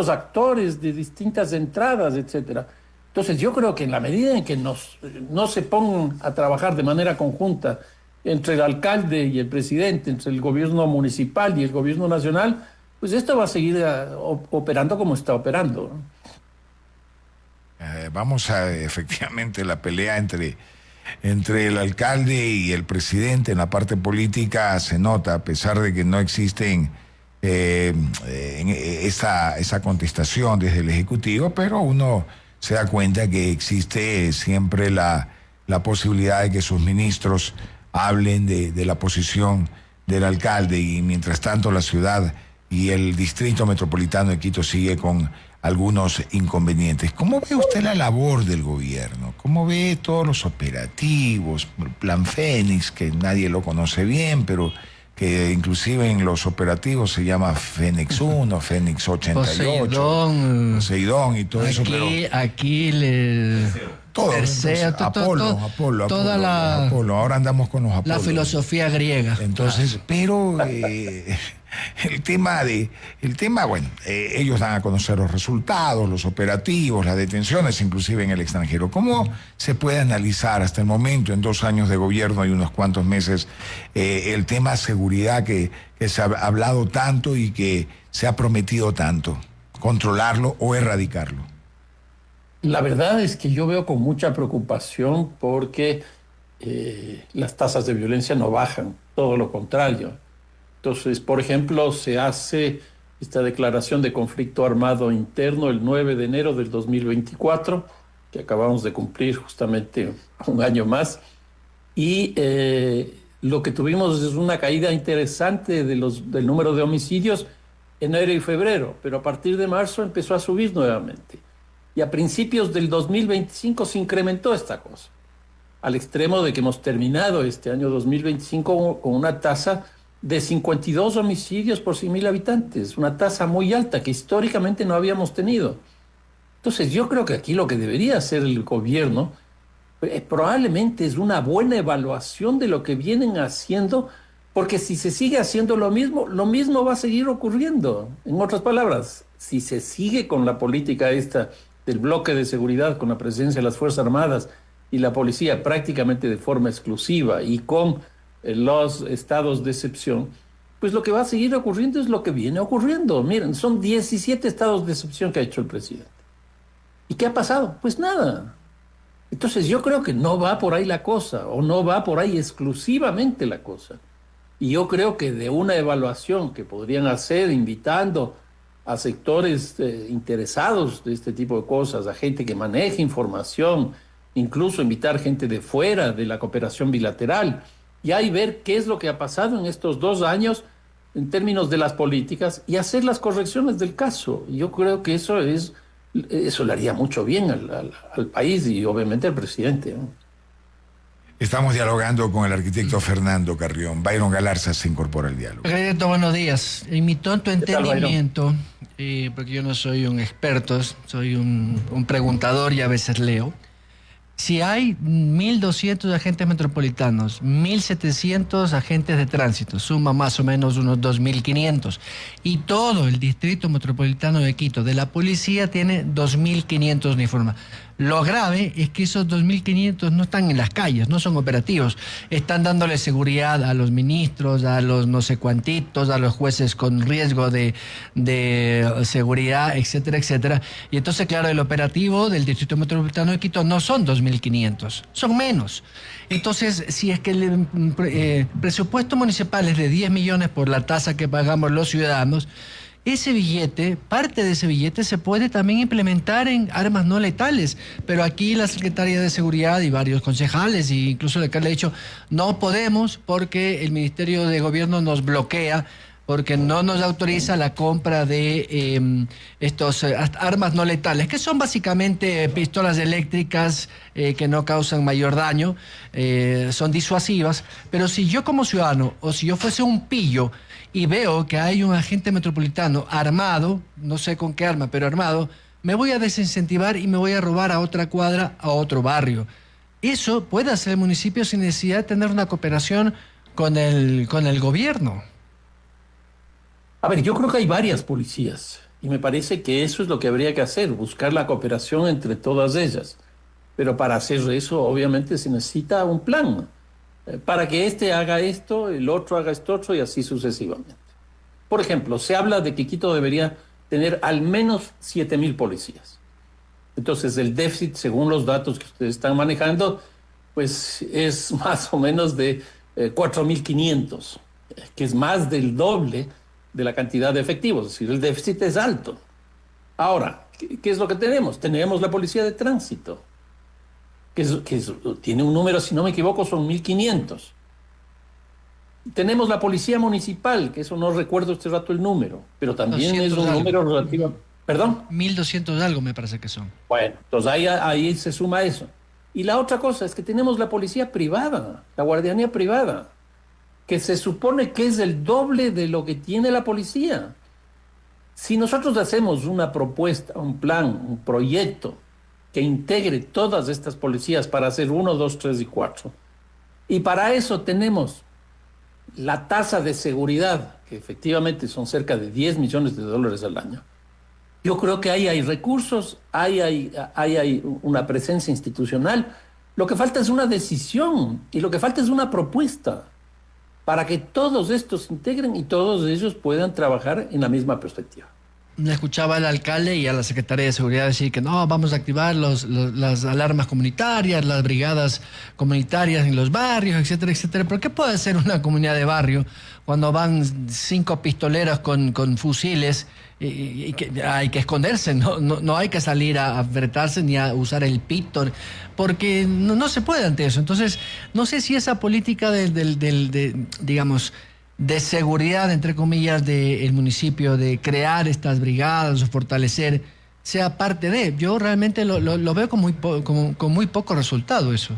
actores, de distintas entradas, etcétera. Entonces yo creo que en la medida en que no se pongan a trabajar de manera conjunta entre el alcalde y el presidente, entre el gobierno municipal y el gobierno nacional, pues esto va a seguir operando como está operando, ¿no? Vamos a, efectivamente, la pelea entre el alcalde y el presidente en la parte política se nota, a pesar de que no existen esa contestación desde el Ejecutivo, pero uno se da cuenta que existe siempre la posibilidad de que sus ministros hablen de la posición del alcalde, y mientras tanto la ciudad y el distrito metropolitano de Quito sigue con algunos inconvenientes. ¿Cómo ve usted la labor del gobierno? ¿Cómo ve todos los operativos? El Plan Fénix, que nadie lo conoce bien, pero que inclusive en los operativos se llama Fénix 1, Fénix 88, Poseidón y todo eso. Pero aquí todo, Apolo. Ahora andamos con los Apolo. La filosofía griega. Entonces, pero el tema, bueno, ellos dan a conocer los resultados, los operativos, las detenciones, inclusive en el extranjero. ¿Cómo se puede analizar hasta el momento, en 2 años de gobierno y unos cuantos meses, el tema seguridad que se ha hablado tanto y que se ha prometido tanto? ¿Controlarlo o erradicarlo? La verdad es que yo veo con mucha preocupación porque las tasas de violencia no bajan, todo lo contrario. Entonces, por ejemplo, se hace esta declaración de conflicto armado interno el 9 de enero del 2024, que acabamos de cumplir justamente un año más, y lo que tuvimos es una caída interesante del número de homicidios en enero y febrero, pero a partir de marzo empezó a subir nuevamente. Y a principios del 2025 se incrementó esta cosa, al extremo de que hemos terminado este año 2025 con una tasa de 52 homicidios por 100.000 habitantes, una tasa muy alta que históricamente no habíamos tenido. Entonces yo creo que aquí lo que debería hacer el gobierno probablemente es una buena evaluación de lo que vienen haciendo, porque si se sigue haciendo lo mismo va a seguir ocurriendo. En otras palabras, si se sigue con la política esta del bloque de seguridad, con la presencia de las Fuerzas Armadas y la policía prácticamente de forma exclusiva y con los estados de excepción, pues lo que va a seguir ocurriendo es lo que viene ocurriendo. Miren, son 17 estados de excepción que ha hecho el presidente. ¿Y qué ha pasado? Pues nada. Entonces yo creo que no va por ahí la cosa, o no va por ahí exclusivamente la cosa. Y yo creo que de una evaluación que podrían hacer invitando a sectores interesados de este tipo de cosas, a gente que maneje información, incluso invitar gente de fuera de la cooperación bilateral, y ahí ver qué es lo que ha pasado en estos 2 años en términos de las políticas y hacer las correcciones del caso. Y yo creo que eso le haría mucho bien al país y obviamente al presidente, ¿no? Estamos dialogando con el arquitecto Fernando Carrión. Byron Galarza se incorpora al diálogo. Arquitecto, buenos días. En mi tonto entendimiento, porque yo no soy un experto, soy un preguntador y a veces leo. Si hay 1.200 agentes metropolitanos, 1.700 agentes de tránsito, suma más o menos unos 2.500, y todo el distrito metropolitano de Quito de la policía tiene 2.500 uniformes. Lo grave es que esos 2.500 no están en las calles, no son operativos. Están dándole seguridad a los ministros, a los no sé cuantitos, a los jueces con riesgo de seguridad, etcétera, etcétera. Y entonces, claro, el operativo del Distrito Metropolitano de Quito no son 2.500, son menos. Entonces, si es que el presupuesto municipal es de 10 millones por la tasa que pagamos los ciudadanos, ese billete, parte de ese billete se puede también implementar en armas no letales, pero aquí la Secretaría de Seguridad y varios concejales e incluso el alcalde ha dicho no podemos porque el Ministerio de Gobierno nos bloquea, porque no nos autoriza la compra de estos armas no letales, que son básicamente pistolas eléctricas que no causan mayor daño, son disuasivas, pero si yo como ciudadano o si yo fuese un pillo y veo que hay un agente metropolitano armado, no sé con qué arma, pero armado, me voy a desincentivar y me voy a robar a otra cuadra, a otro barrio. Eso puede hacer el municipio sin necesidad de tener una cooperación con el gobierno. A ver, yo creo que hay varias policías y me parece que eso es lo que habría que hacer, buscar la cooperación entre todas ellas. Pero para hacer eso, obviamente, se necesita un plan. Para que este haga esto, el otro haga esto otro y así sucesivamente. Por ejemplo, se habla de que Quito debería tener al menos 7.000 policías. Entonces, el déficit, según los datos que ustedes están manejando, pues es más o menos de 4.500, que es más del doble de la cantidad de efectivos. Es decir, el déficit es alto. Ahora, ¿qué es lo que tenemos? Tenemos la policía de tránsito, tiene un número, si no me equivoco, son 1.500. Tenemos la policía municipal, que eso no recuerdo este rato el número, pero también es un número relativo. ¿Perdón? 1.200 algo me parece que son. Bueno, entonces ahí se suma eso. Y la otra cosa es que tenemos la policía privada, la guardianía privada, que se supone que es el doble de lo que tiene la policía. Si nosotros hacemos una propuesta, un plan, un proyecto que integre todas estas policías para hacer 1, 2, 3 y 4, y para eso tenemos la tasa de seguridad, que efectivamente son cerca de $10 millones al año, yo creo que ahí hay recursos, hay una presencia institucional. Lo que falta es una decisión y lo que falta es una propuesta para que todos estos se integren y todos ellos puedan trabajar en la misma perspectiva. Le escuchaba al alcalde y a la Secretaría de Seguridad decir que no, vamos a activar las alarmas comunitarias, las brigadas comunitarias en los barrios, etcétera, etcétera. ¿Pero qué puede hacer una comunidad de barrio cuando van 5 pistoleros con fusiles y que hay que esconderse? No hay que salir a enfrentarse ni a usar el pito, porque no se puede ante eso. Entonces, no sé si esa política digamos, de seguridad, entre comillas, del municipio, de crear estas brigadas o fortalecer, sea parte de. Yo realmente lo veo con muy poco resultado eso.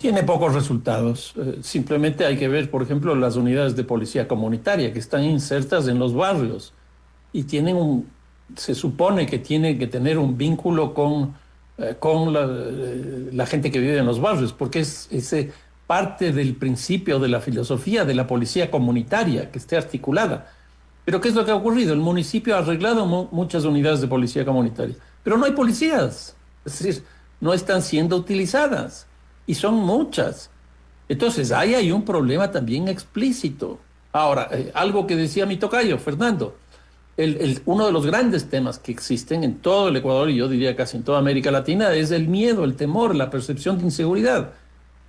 Tiene pocos resultados. Simplemente hay que ver, por ejemplo, las unidades de policía comunitaria que están insertas en los barrios y se supone que tienen que tener un vínculo con la gente que vive en los barrios, porque es parte del principio de la filosofía de la policía comunitaria, que esté articulada. Pero ¿qué es lo que ha ocurrido? El municipio ha arreglado muchas unidades de policía comunitaria, pero no hay policías, es decir, no están siendo utilizadas. Y son muchas. Entonces, ahí hay un problema también explícito. Ahora, algo que decía mi tocayo, Fernando, uno de los grandes temas que existen en todo el Ecuador, y yo diría casi en toda América Latina, es el miedo, el temor, la percepción de inseguridad.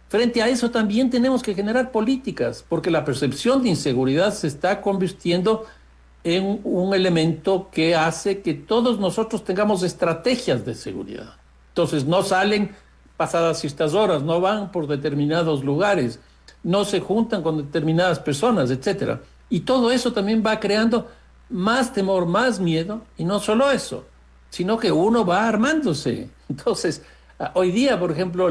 Frente a eso también tenemos que generar políticas, porque la percepción de inseguridad se está convirtiendo en un elemento que hace que todos nosotros tengamos estrategias de seguridad. Entonces, no salen pasadas ciertas horas, no van por determinados lugares, no se juntan con determinadas personas, etcétera. Y todo eso también va creando más temor, más miedo, y no solo eso, sino que uno va armándose. Entonces, hoy día, por ejemplo,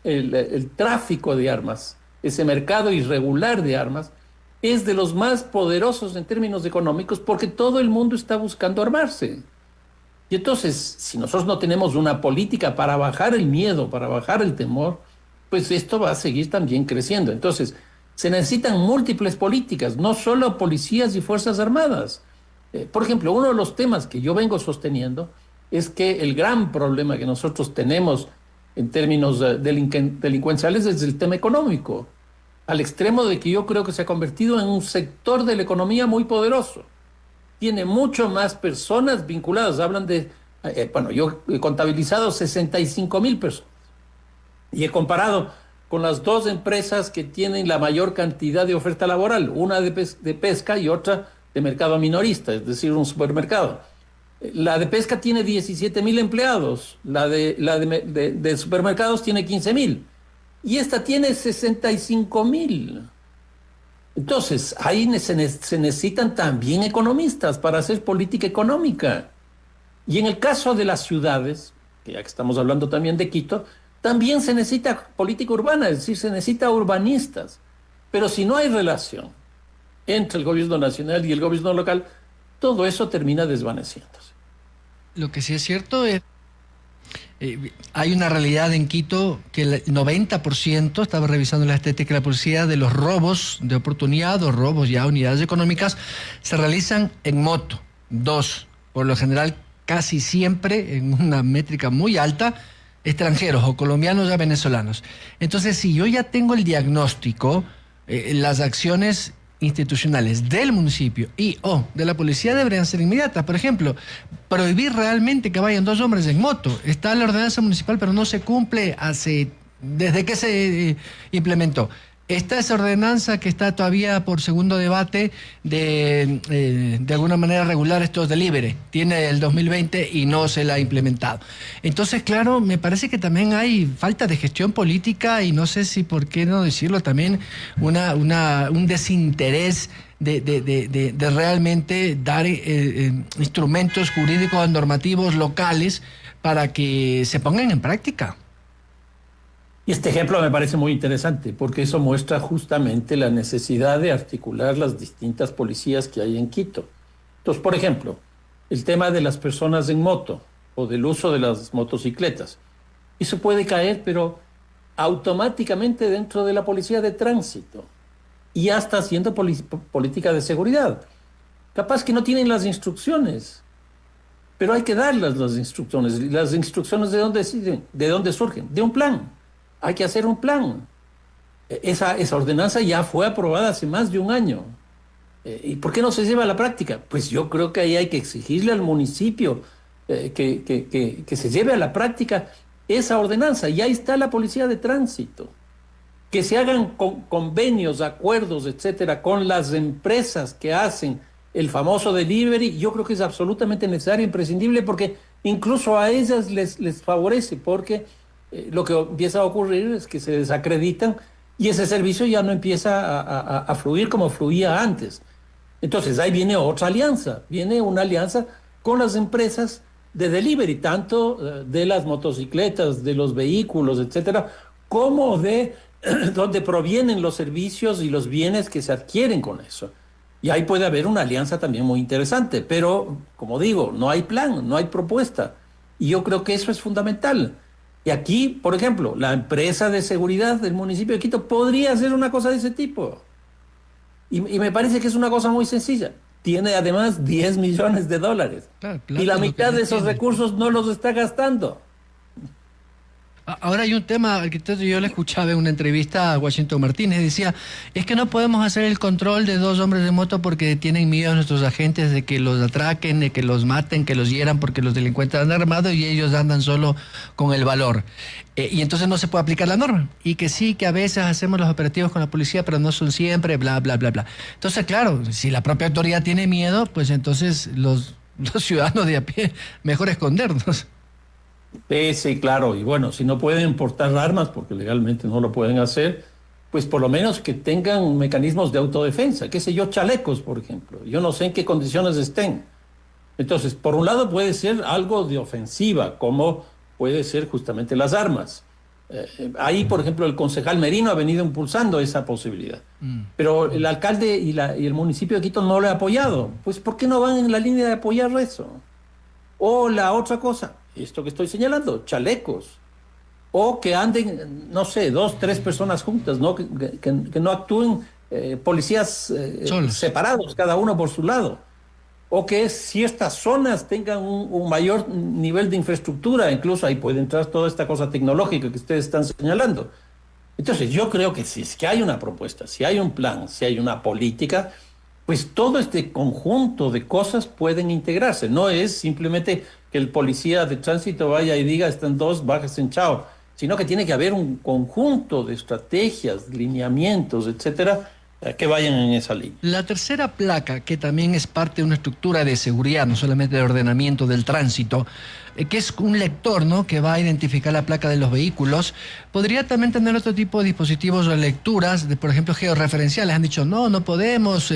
el tráfico de armas, ese mercado irregular de armas, es de los más poderosos en términos económicos porque todo el mundo está buscando armarse. Y entonces, si nosotros no tenemos una política para bajar el miedo, para bajar el temor, pues esto va a seguir también creciendo. Entonces, se necesitan múltiples políticas, no solo policías y fuerzas armadas. Por ejemplo, uno de los temas que yo vengo sosteniendo es que el gran problema que nosotros tenemos en términos delincuenciales es el tema económico, al extremo de que yo creo que se ha convertido en un sector de la economía muy poderoso. Tiene mucho más personas vinculadas. Hablan de, yo he contabilizado 65,000 personas y he comparado con las dos empresas que tienen la mayor cantidad de oferta laboral, una de pesca y otra de mercado minorista, es decir, un supermercado. La de pesca tiene 17,000 empleados, la de supermercados tiene 15,000 y esta tiene 65,000. Entonces, ahí se necesitan también economistas para hacer política económica. Y en el caso de las ciudades, que ya que estamos hablando también de Quito, también se necesita política urbana, es decir, se necesita urbanistas. Pero si no hay relación entre el gobierno nacional y el gobierno local, todo eso termina desvaneciéndose. Lo que sí es cierto es hay una realidad en Quito que el 90%, estaba revisando la estética de la policía, de los robos de oportunidad o robos ya a unidades económicas se realizan en moto. 2, por lo general casi siempre en una métrica muy alta, extranjeros o colombianos o venezolanos. Entonces, si yo ya tengo el diagnóstico, las acciones institucionales del municipio y o de la policía deberían ser inmediatas. Por ejemplo, prohibir realmente que vayan 2 hombres en moto. Está la ordenanza municipal, pero no se cumple desde que se implementó. Está esa ordenanza que está todavía por segundo debate de alguna manera regular estos delivery. Tiene el 2020 y no se la ha implementado. Entonces, claro, me parece que también hay falta de gestión política y no sé si, por qué no decirlo, también un desinterés de realmente dar instrumentos jurídicos normativos locales para que se pongan en práctica. Y este ejemplo me parece muy interesante porque eso muestra justamente la necesidad de articular las distintas policías que hay en Quito. Entonces, por ejemplo, el tema de las personas en moto o del uso de las motocicletas. Eso puede caer, pero automáticamente dentro de la policía de tránsito. Y ya está haciendo política de seguridad. Capaz que no tienen las instrucciones, pero hay que darlas las instrucciones. ¿Y las instrucciones de dónde surgen? De un plan. Hay que hacer un plan. Esa ordenanza ya fue aprobada hace más de un año. ¿Y por qué no se lleva a la práctica? Pues yo creo que ahí hay que exigirle al municipio que se lleve a la práctica esa ordenanza. Y ahí está la policía de tránsito. Que se hagan convenios, acuerdos, etcétera, con las empresas que hacen el famoso delivery. Yo creo que es absolutamente necesario, imprescindible, porque incluso a ellas les favorece, porque lo que empieza a ocurrir es que se desacreditan y ese servicio ya no empieza a fluir como fluía antes. Entonces ahí viene otra alianza, viene una alianza con las empresas de delivery, tanto de las motocicletas, de los vehículos, etcétera, como de donde provienen los servicios y los bienes que se adquieren con eso. Y ahí puede haber una alianza también muy interesante, pero como digo, no hay plan, no hay propuesta. Y yo creo que eso es fundamental. Y aquí, por ejemplo, la empresa de seguridad del municipio de Quito podría hacer una cosa de ese tipo. Y me parece que es una cosa muy sencilla. Tiene además $10 millones. Claro, Y la mitad de esos recursos no los está gastando. Ahora hay un tema, arquitecto, yo le escuchaba en una entrevista a Washington Martínez, decía, es que no podemos hacer el control de 2 hombres de moto porque tienen miedo nuestros agentes de que los atraquen, de que los maten, que los hieran porque los delincuentes andan armados y ellos andan solo con el valor. Y entonces no se puede aplicar la norma. Y que sí, que a veces hacemos los operativos con la policía, pero no son siempre, bla, bla, bla, bla. Entonces, claro, si la propia autoridad tiene miedo, pues entonces los ciudadanos de a pie, mejor escondernos. Sí, claro. Y bueno, si no pueden portar armas, porque legalmente no lo pueden hacer, pues por lo menos que tengan mecanismos de autodefensa, qué sé yo, chalecos, por ejemplo. Yo no sé en qué condiciones estén. Entonces, por un lado puede ser algo de ofensiva, como puede ser justamente las armas. Ahí, por ejemplo, el concejal Merino ha venido impulsando esa posibilidad. Pero el alcalde y el municipio de Quito no lo ha apoyado. Pues, ¿por qué no van en la línea de apoyar eso? O la otra cosa, esto que estoy señalando, chalecos. O que anden, no sé, 2, 3 personas juntas, ¿no? Que no actúen policías separados, cada uno por su lado. O que ciertas zonas tengan un mayor nivel de infraestructura, incluso ahí puede entrar toda esta cosa tecnológica que ustedes están señalando. Entonces, yo creo que si es que hay una propuesta, si hay un plan, si hay una política, pues todo este conjunto de cosas pueden integrarse. No es simplemente que el policía de tránsito vaya y diga, están 2, bájense, chao, sino que tiene que haber un conjunto de estrategias, lineamientos, etcétera, que vayan en esa línea. La tercera placa, que también es parte de una estructura de seguridad, no solamente de ordenamiento del tránsito, que es un lector, ¿no?, que va a identificar la placa de los vehículos, podría también tener otro tipo de dispositivos o lecturas, por ejemplo, georreferenciales. Han dicho, no podemos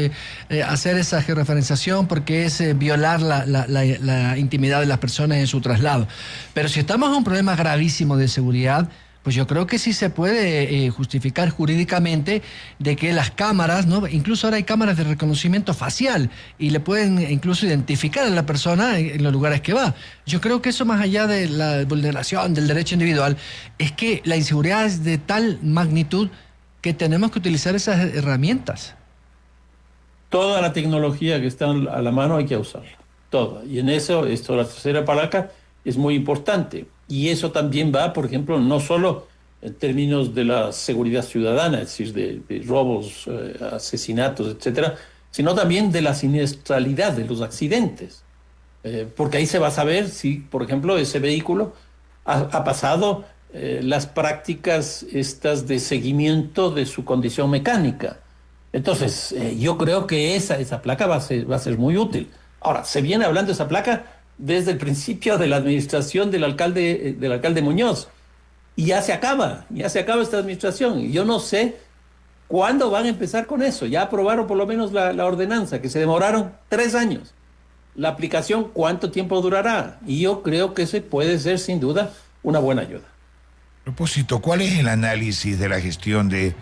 hacer esa georreferenciación porque es violar la intimidad de las personas en su traslado. Pero si estamos en un problema gravísimo de seguridad, pues yo creo que sí se puede justificar jurídicamente de que las cámaras, ¿no? Incluso ahora hay cámaras de reconocimiento facial y le pueden incluso identificar a la persona en los lugares que va. Yo creo que eso, más allá de la vulneración del derecho individual, es que la inseguridad es de tal magnitud que tenemos que utilizar esas herramientas. Toda la tecnología que está a la mano hay que usarla, toda. Y en eso, la tercera palanca es muy importante. Y eso también va, por ejemplo, no solo en términos de la seguridad ciudadana, es decir, de robos, asesinatos, etcétera, sino también de la siniestralidad, de los accidentes. Porque ahí se va a saber si, por ejemplo, ese vehículo ha pasado las prácticas estas de seguimiento de su condición mecánica. Entonces, yo creo que esa placa va a ser muy útil. Ahora, se viene hablando de esa placa desde el principio de la administración del alcalde Muñoz. Y ya se acaba esta administración. Y yo no sé cuándo van a empezar con eso. Ya aprobaron por lo menos la ordenanza, que se demoraron 3 años. La aplicación, ¿cuánto tiempo durará? Y yo creo que ese puede ser, sin duda, una buena ayuda. A propósito, ¿cuál es el análisis de la gestión de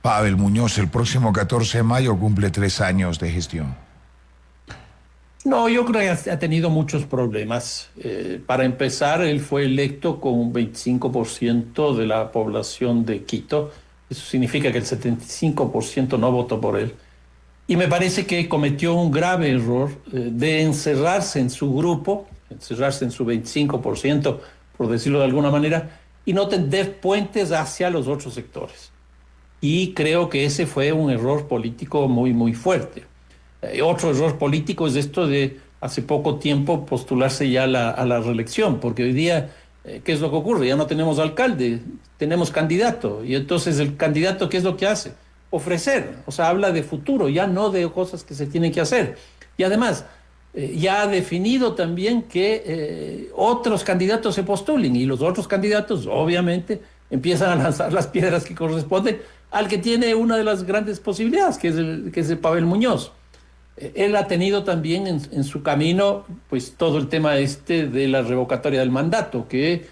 Pavel Muñoz? El próximo 14 de mayo cumple 3 años de gestión. No, yo creo que ha tenido muchos problemas. Para empezar, él fue electo con un 25% de la población de Quito. Eso significa que el 75% no votó por él. Y me parece que cometió un grave error de encerrarse en su grupo, encerrarse en su 25%, por decirlo de alguna manera, y no tender puentes hacia los otros sectores. Y creo que ese fue un error político muy, muy fuerte. Otro error político es esto de hace poco tiempo postularse ya a la reelección, porque hoy día, ¿qué es lo que ocurre? Ya no tenemos alcalde, tenemos candidato, y entonces el candidato, ¿qué es lo que hace? Ofrecer, o sea, habla de futuro, ya no de cosas que se tienen que hacer. Y además, ya ha definido también que otros candidatos se postulen, y los otros candidatos, obviamente, empiezan a lanzar las piedras que corresponden al que tiene una de las grandes posibilidades, que es el Pavel Muñoz. Él ha tenido también en su camino pues todo el tema de la revocatoria del mandato, que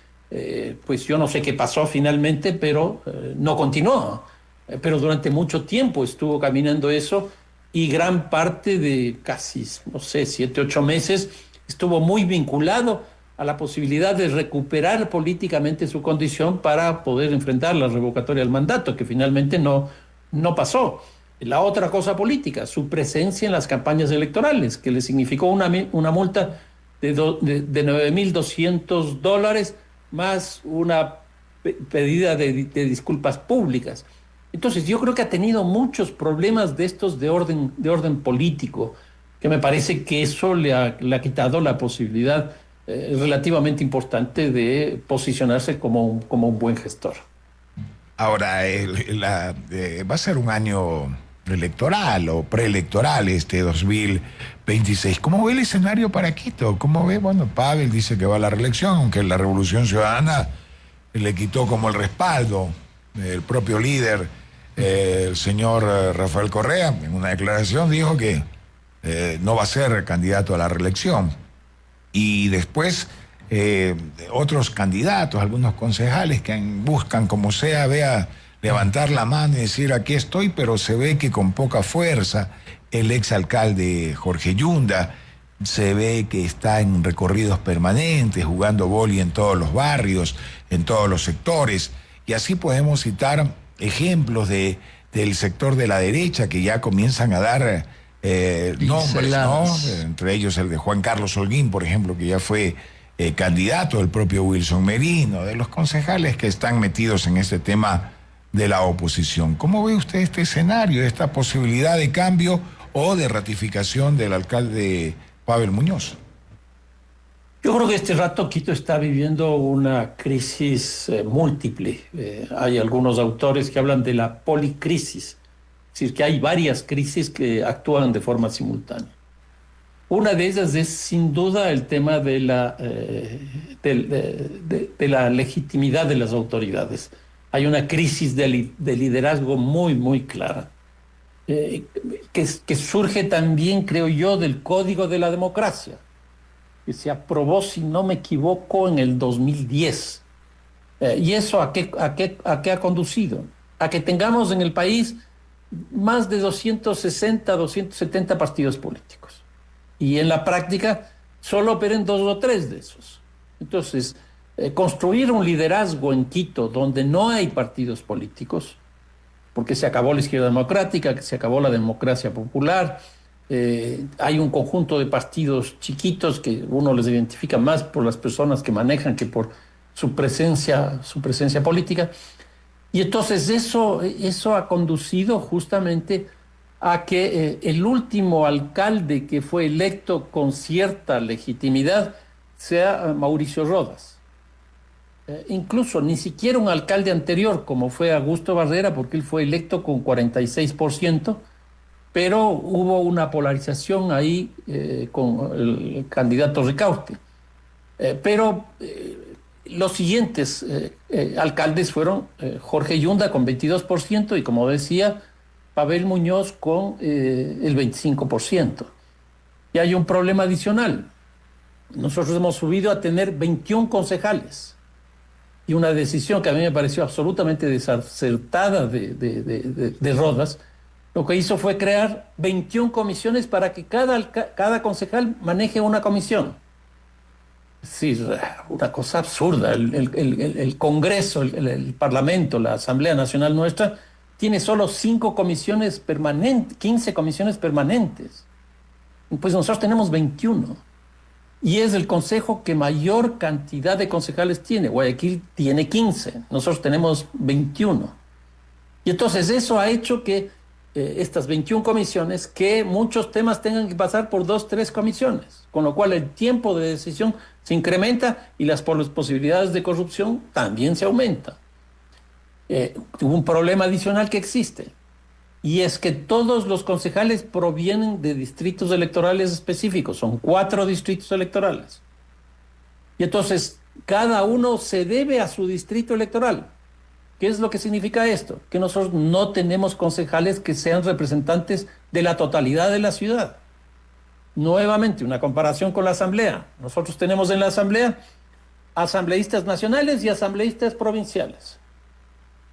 pues yo no sé qué pasó finalmente, pero no continuó. Pero durante mucho tiempo estuvo caminando eso y gran parte de casi, no sé, 7, 8 meses estuvo muy vinculado a la posibilidad de recuperar políticamente su condición para poder enfrentar la revocatoria del mandato, que finalmente no pasó. La otra cosa política, su presencia en las campañas electorales, que le significó una multa de $9,200 más una pedida de disculpas públicas. Entonces yo creo que ha tenido muchos problemas de estos de orden político, que me parece que eso le ha quitado la posibilidad relativamente importante de posicionarse como un buen gestor. Ahora, va a ser un año electoral o preelectoral este 2026. ¿Cómo ve el escenario para Quito? ¿Cómo ve? Bueno, Pavel dice que va a la reelección, aunque la Revolución Ciudadana le quitó como el respaldo el propio líder, el señor Rafael Correa, en una declaración dijo que no va a ser candidato a la reelección. Y después otros candidatos, algunos concejales que buscan como sea, levantar la mano y decir aquí estoy, pero se ve que con poca fuerza. El exalcalde Jorge Yunda se ve que está en recorridos permanentes, jugando vóley en todos los barrios, en todos los sectores, y así podemos citar ejemplos del sector de la derecha que ya comienzan a dar nombres, ¿no? Entre ellos el de Juan Carlos Holguín, por ejemplo, que ya fue candidato, del propio Wilson Merino, de los concejales que están metidos en este tema de la oposición. ¿Cómo ve usted este escenario, esta posibilidad de cambio o de ratificación del alcalde Pavel Muñoz? Yo creo que este rato Quito está viviendo una crisis múltiple. Hay algunos autores que hablan de la policrisis, es decir, que hay varias crisis que actúan de forma simultánea. Una de ellas es sin duda el tema de la legitimidad de las autoridades. Hay una crisis de liderazgo muy, muy clara, que surge también, creo yo, del Código de la Democracia, que se aprobó, si no me equivoco, en el 2010. ¿Y eso a qué ha conducido? A que tengamos en el país más de 260, 270 partidos políticos. Y en la práctica solo operen 2 o 3 de esos. Entonces, construir un liderazgo en Quito donde no hay partidos políticos, porque se acabó la izquierda democrática, que se acabó la democracia popular, hay un conjunto de partidos chiquitos que uno les identifica más por las personas que manejan que por su presencia política. Y entonces eso ha conducido justamente a que el último alcalde que fue electo con cierta legitimidad sea Mauricio Rodas. Incluso ni siquiera un alcalde anterior como fue Augusto Barrera, porque él fue electo con 46%, pero hubo una polarización ahí con el candidato Ricaurte. Pero los siguientes alcaldes fueron Jorge Yunda con 22% y, como decía, Pavel Muñoz con el 25%. Y hay un problema adicional. Nosotros hemos subido a tener 21 concejales. Y una decisión que a mí me pareció absolutamente desacertada de Rodas, lo que hizo fue crear 21 comisiones para que cada concejal maneje una comisión. Es decir, una cosa absurda. El Congreso, el Parlamento, la Asamblea Nacional nuestra, tiene solo 5 comisiones permanentes, 15 comisiones permanentes. Pues nosotros tenemos 21. Y es el consejo que mayor cantidad de concejales tiene. Guayaquil tiene 15, nosotros tenemos 21. Y entonces eso ha hecho que estas 21 comisiones, que muchos temas tengan que pasar por 2, 3 comisiones, con lo cual el tiempo de decisión se incrementa y las posibilidades de corrupción también se aumentan. Un problema adicional que existe, y es que todos los concejales provienen de distritos electorales específicos, son 4 distritos electorales. Y entonces cada uno se debe a su distrito electoral. ¿Qué es lo que significa esto? Que nosotros no tenemos concejales que sean representantes de la totalidad de la ciudad. Nuevamente, una comparación con la Asamblea. Nosotros tenemos en la Asamblea asambleístas nacionales y asambleístas provinciales.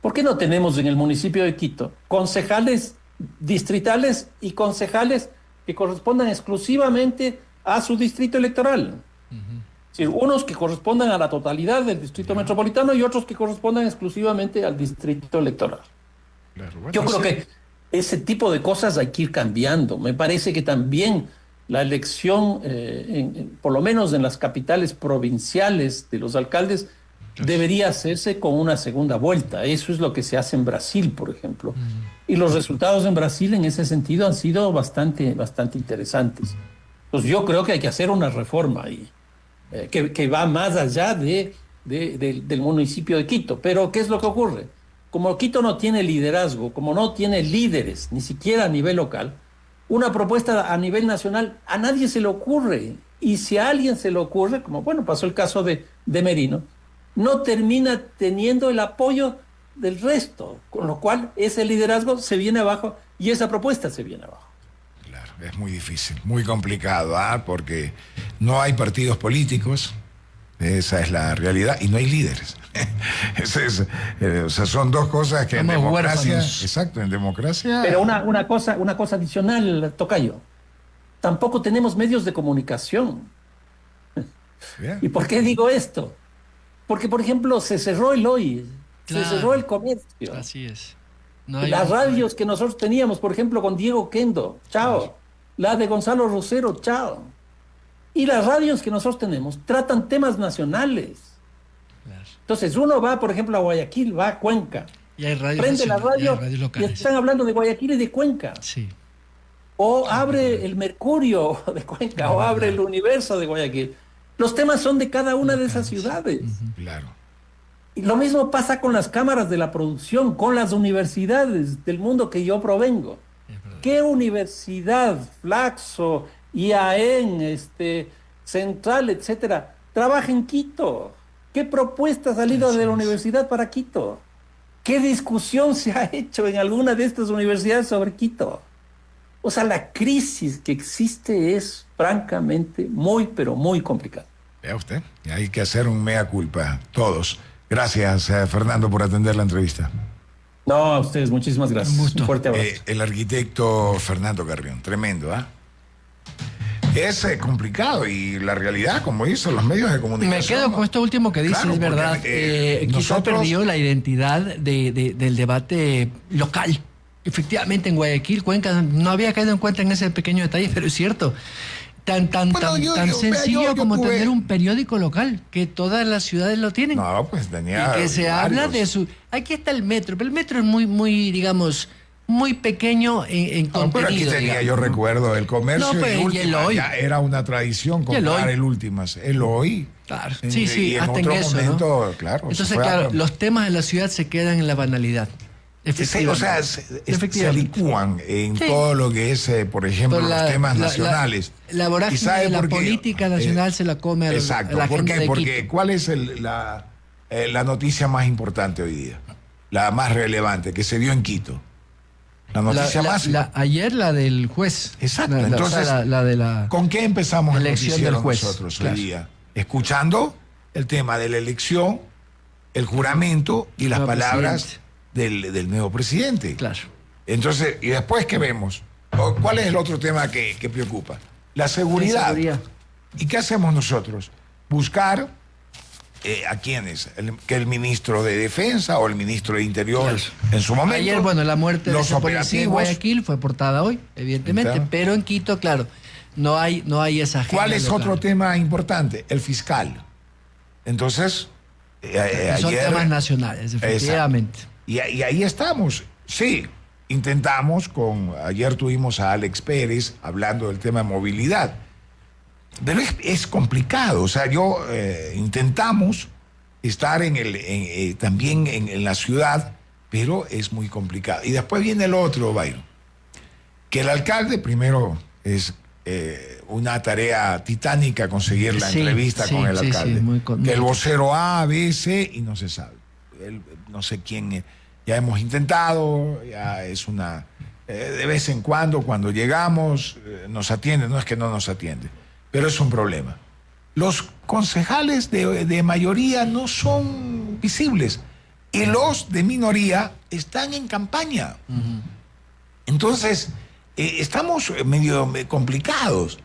¿Por qué no tenemos en el municipio de Quito concejales distritales y concejales que correspondan exclusivamente a su distrito electoral? Es decir, unos que correspondan a la totalidad del distrito metropolitano y otros que correspondan exclusivamente al distrito electoral. Claro, bueno, Yo creo que ese tipo de cosas hay que ir cambiando. Me parece que también la elección, por lo menos en las capitales provinciales de los alcaldes, debería hacerse con una segunda vuelta. Eso es lo que se hace en Brasil, por ejemplo. Y los resultados en Brasil en ese sentido han sido bastante interesantes. Entonces yo creo que hay que hacer una reforma ahí, que va más allá del municipio de Quito. Pero ¿qué es lo que ocurre? Como Quito no tiene liderazgo, como no tiene líderes, ni siquiera a nivel local, una propuesta a nivel nacional a nadie se le ocurre. Y si a alguien se le ocurre, como bueno, pasó el caso de Merino, no termina teniendo el apoyo del resto, con lo cual ese liderazgo se viene abajo y esa propuesta se viene abajo. Claro, es muy difícil, muy complicado, porque no hay partidos políticos, esa es la realidad, y no hay líderes. O sea, son dos cosas que Somos en democracia, huérfanos. exacto, en democracia. Pero una cosa adicional, Tocayo, tampoco tenemos medios de comunicación. Bien. ¿Y por qué digo esto? Porque, por ejemplo, se cerró el hoy, Claro. se cerró el comercio. Así es. No hay Las radios que nosotros teníamos, por ejemplo, con Diego Kendo, chao. La de Gonzalo Rosero, chao. Y las radios que nosotros tenemos tratan temas nacionales. Claro. Entonces uno va, por ejemplo, a Guayaquil, va a Cuenca, Y hay radios prende la nacionales, y hay radio radios y locales. están hablando de Guayaquil y de Cuenca. Sí. O abre el Mercurio de Cuenca, o abre el Universo de Guayaquil. Los temas son de cada una de esas ciudades. Claro. Y lo mismo pasa con las cámaras de la producción, con las universidades del mundo que yo provengo. Es verdad. ¿Qué universidad, Flaxo, IAEN, Central, etcétera, trabaja en Quito? ¿Qué propuesta ha salido de la universidad para Quito? ¿Qué discusión se ha hecho en alguna de estas universidades sobre Quito? O sea, la crisis que existe es francamente muy, pero muy complicada. Vea usted, hay que hacer un mea culpa, todos. Gracias, Fernando, por atender la entrevista. No, a ustedes, muchísimas gracias. Un gusto. fuerte abrazo. El arquitecto Fernando Carrión, tremendo, ¿ah? Es complicado y la realidad, como dicen los medios de comunicación. Me quedo con esto último que dices, Claro, es verdad. porque, Quito ha nosotros- perdido la identidad del debate local. Efectivamente, en Guayaquil, Cuenca, no había caído en cuenta en ese pequeño detalle, pero es cierto. Tan Bueno, yo- sencillo yo como tuve- tener un periódico local, que todas las ciudades lo tienen. No, pues tenía. Y que se varios. habla de su... Aquí está el metro, pero el metro es muy, digamos, muy pequeño en No, contenido. pero aquí tenía, digamos. yo recuerdo, el comercio No, pero y y el Últimas, hoy. ya era una tradición Y el comprar hoy. el Últimas. El hoy. Claro, En- sí, y en hasta en otro eso, momento, ¿no? claro. se Entonces, fue a- claro, los temas de la ciudad se quedan en la banalidad. Sí, o sea, se Efectivamente. licúan en Sí. todo lo que es, por ejemplo, Por los temas nacionales. La vorágine ¿Y sabe de la por qué? política nacional se la come a Exacto. la ¿Por gente qué? de Porque Quito. ¿cuál es la noticia más importante hoy día? La más relevante, que se dio en Quito. La noticia más... Ayer la del juez. Exacto. O sea, Entonces, la de la... ¿con qué empezamos el elección noticiero del juez? nosotros Claro. hoy día? Escuchando el tema de la elección, el juramento y las Nuevo palabras del nuevo presidente. Claro. Entonces, ¿y después qué vemos? ¿Cuál es el otro tema que preocupa? La seguridad. La seguridad. ¿Y qué hacemos nosotros? Buscar a quiénes, que el ministro de Defensa o el ministro de Interior Claro. en su momento. Ayer, bueno, la muerte de los ese policía en operativos. Guayaquil fue portada hoy, evidentemente, Claro. pero en Quito, claro, no hay esa agenda ¿Cuál es local. otro tema importante? El fiscal. Entonces, Son ayer... temas nacionales, efectivamente. Y ahí estamos. Sí, intentamos ayer tuvimos a Alex Pérez hablando del tema de movilidad. Pero es complicado. O sea, intentamos estar también en la ciudad, pero es muy complicado. Y después viene el otro, Byron. Que el alcalde primero es una tarea titánica conseguir la Sí, entrevista sí, con el sí, alcalde. sí, muy que el vocero A, B, C y no se sabe. No sé quién. Ya hemos intentado, ya es una... de vez en cuando llegamos, nos atiende, no es que no nos atiende, pero es un problema. los concejales de mayoría no son visibles y los de minoría están en campaña. Entonces, estamos medio complicados.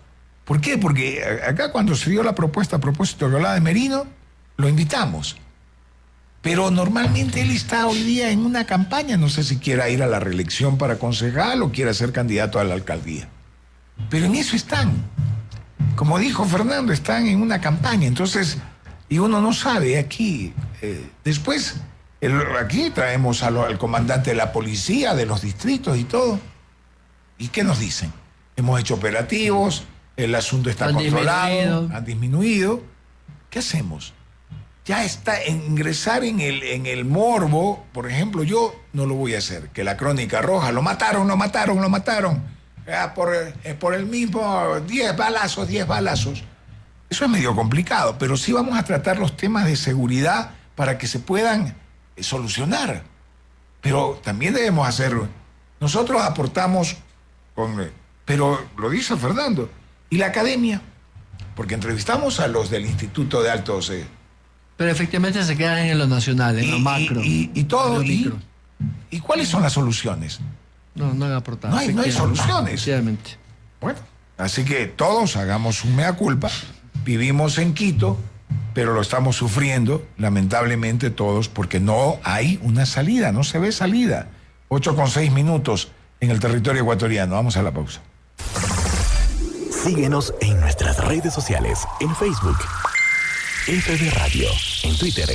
¿Por qué? Porque acá cuando se dio la propuesta a propósito de Olada de Merino, lo invitamos. Pero normalmente él está hoy día en una campaña, no sé si quiera ir a la reelección para concejal o quiera ser candidato a la alcaldía. Pero en eso están. Como dijo Fernando, están en una campaña. Entonces, y uno no sabe aquí. Después, aquí traemos al comandante de la policía, de los distritos y todo. ¿Y qué nos dicen? Hemos hecho operativos, el asunto está controlado, han disminuido. ¿Qué hacemos? Ya está, ingresar en el morbo, por ejemplo, yo no lo voy a hacer. Que la Crónica Roja, lo mataron. Por el mismo 10 balazos. Eso es medio complicado, pero sí vamos a tratar los temas de seguridad para que se puedan solucionar. Pero también debemos hacerlo. Nosotros aportamos, pero lo dice Fernando, y la academia, porque entrevistamos a los del Instituto de Altos... Pero efectivamente se quedan en lo nacional, en lo macro. Y todo. ¿Y cuáles son las soluciones? No han aportado. No hay soluciones. Efectivamente. Bueno, así que todos hagamos un mea culpa. Vivimos en Quito, pero lo estamos sufriendo, lamentablemente todos, porque no hay una salida, no se ve salida. 8:06 en el territorio ecuatoriano. Vamos a la pausa. Síguenos en nuestras redes sociales, en Facebook, FB Radio, en Twitter,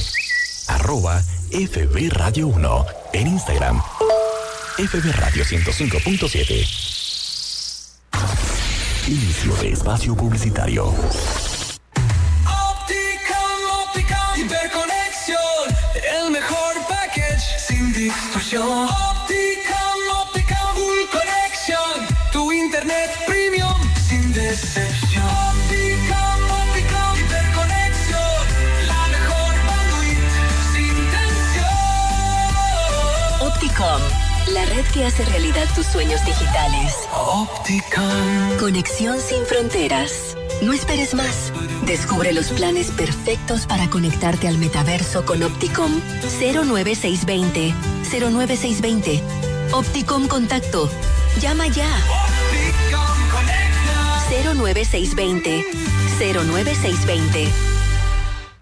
@FB Radio 1, en Instagram, FB Radio 105.7. Inicio de espacio publicitario. Opticom, hiperconexión, el mejor package sin distorsión. Opticom, full conexión, tu internet premium sin decepción. Opticom, hiperconexión, la mejor bandwidth sin tensión. Opticom, la red que hace realidad tus sueños digitales. Opticom. Conexión sin fronteras. No esperes más. Descubre los planes perfectos para conectarte al metaverso con Opticom 09620. 09620. Opticom Contacto. Llama ya. Opticom conecta. 09620. 09620. Del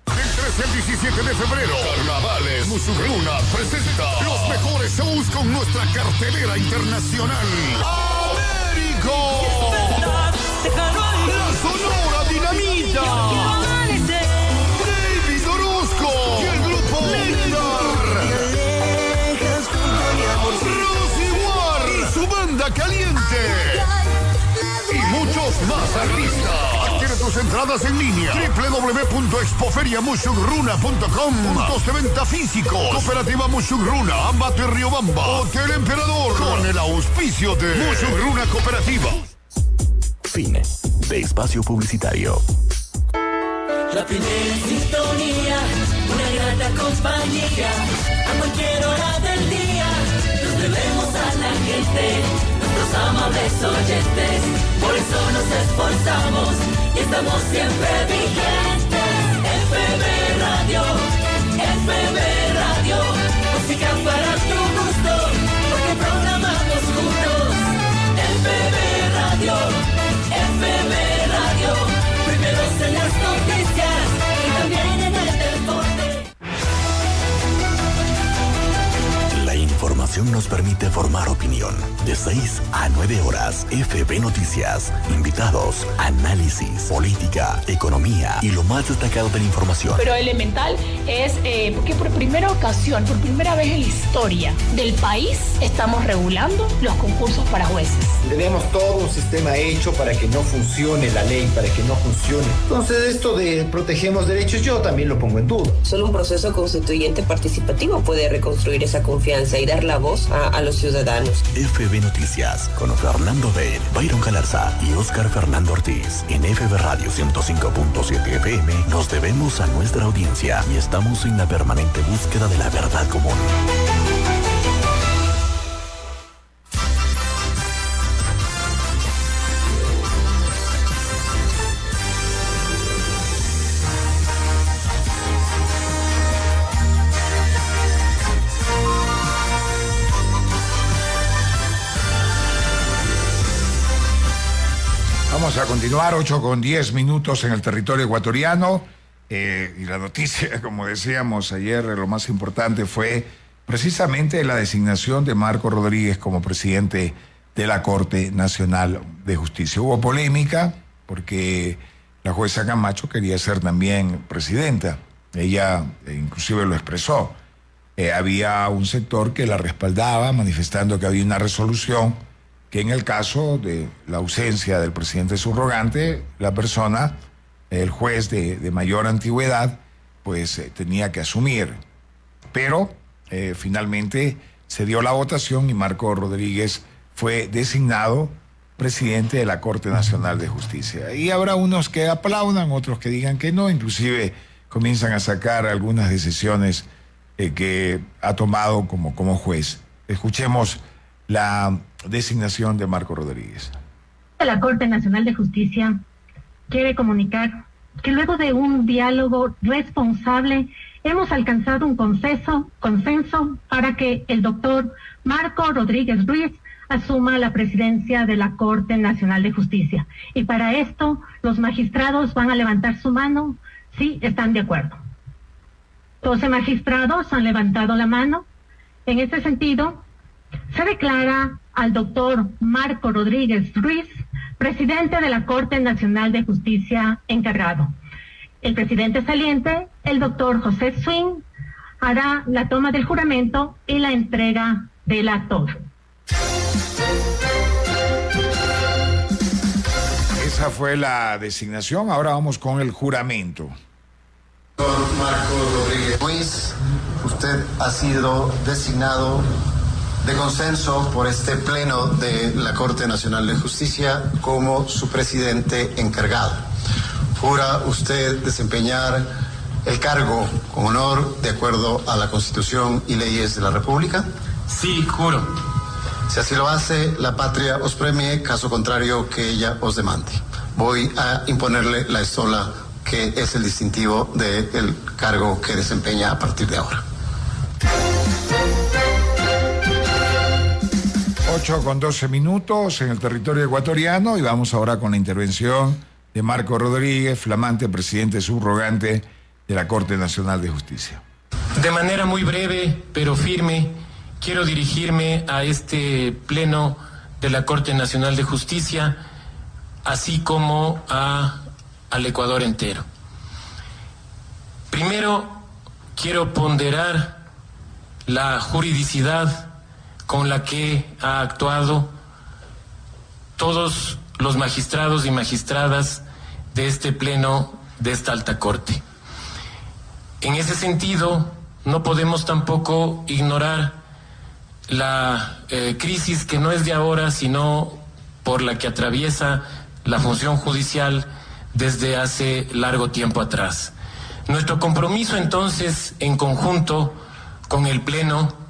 13 al 17 de febrero, Carnavales Musurruna presenta los mejores shows con nuestra cartelera internacional. ¡Américo! La Sonora Dinamita. David Orozco y el grupo Lindar. Rosy War y su banda Caliente. Y muchos más artistas. Adquiere tus entradas en línea. www.expoferiamusurruna.com. Puntos de venta físicos. Cooperativa Musurruna, Ambato y Riobamba. Hotel Emperador. Con el auspicio de Musurruna Cooperativa. Fin de espacio publicitario. La primera sintonía, una grata compañía, a cualquier hora del día, nos debemos a la gente, nuestros amables oyentes, por eso nos esforzamos y estamos siempre vigentes. FB Radio, música para tu gusto, porque programamos juntos. FB Radio, primeros en las noticias y también en el deporte. La información nos permite formar opinión. De 6 a 9 horas, FB Noticias. Invitados, análisis, política, economía y lo más destacado de la información. Pero elemental es porque por primera ocasión, por primera vez en la historia del país, estamos regulando los concursos para jueces. Tenemos todo un sistema hecho para que no funcione la ley, para que no funcione. Entonces esto de protegemos derechos yo también lo pongo en duda. Solo un proceso constituyente participativo puede reconstruir esa confianza y dar la voz a los ciudadanos. FB Noticias con Fernando Ver, Byron Galarza y Oscar Fernando Ortiz. En FB Radio 105.7 FM nos debemos a nuestra audiencia y estamos en la permanente búsqueda de la verdad común. Vamos a continuar, 8:10 en el territorio ecuatoriano. Y la noticia, como decíamos ayer, lo más importante fue precisamente la designación de Marco Rodríguez como presidente de la Corte Nacional de Justicia. Hubo polémica porque la jueza Camacho quería ser también presidenta. Ella inclusive lo expresó. Había un sector que la respaldaba, manifestando que había una resolución que en el caso de la ausencia del presidente subrogante, la persona, el juez de mayor antigüedad, pues tenía que asumir. Pero finalmente se dio la votación y Marco Rodríguez fue designado presidente de la Corte Nacional de Justicia. Y habrá unos que aplaudan, otros que digan que no, inclusive comienzan a sacar algunas decisiones que ha tomado como juez. Escuchemos la designación de Marco Rodríguez. La Corte Nacional de Justicia quiere comunicar que luego de un diálogo responsable hemos alcanzado un consenso para que el doctor Marco Rodríguez Ruiz asuma la presidencia de la Corte Nacional de Justicia. Y para esto los magistrados van a levantar su mano si están de acuerdo. 12 magistrados han levantado la mano. En este sentido, se declara al doctor Marco Rodríguez Ruiz, presidente de la Corte Nacional de Justicia encargado. El presidente saliente, el doctor José Swing, hará la toma del juramento y la entrega del actor. Esa fue la designación. Ahora vamos con el juramento. Doctor Marco Rodríguez Ruiz, usted ha sido designado de consenso por este pleno de la Corte Nacional de Justicia como su presidente encargado. ¿Jura usted desempeñar el cargo con honor de acuerdo a la Constitución y leyes de la República? Sí, juro. Si así lo hace, la patria os premie, caso contrario que ella os demande. Voy a imponerle la estola, que es el distintivo del cargo que desempeña a partir de ahora. 8:12 en el territorio ecuatoriano y vamos ahora con la intervención de Marco Rodríguez, flamante presidente subrogante de la Corte Nacional de Justicia. De manera muy breve, pero firme, quiero dirigirme a este pleno de la Corte Nacional de Justicia, así como al Ecuador entero. Primero, quiero ponderar la juridicidad con la que ha actuado todos los magistrados y magistradas de este pleno de esta alta corte. En ese sentido, no podemos tampoco ignorar la crisis que no es de ahora, sino por la que atraviesa la función judicial desde hace largo tiempo atrás. Nuestro compromiso entonces, en conjunto con el Pleno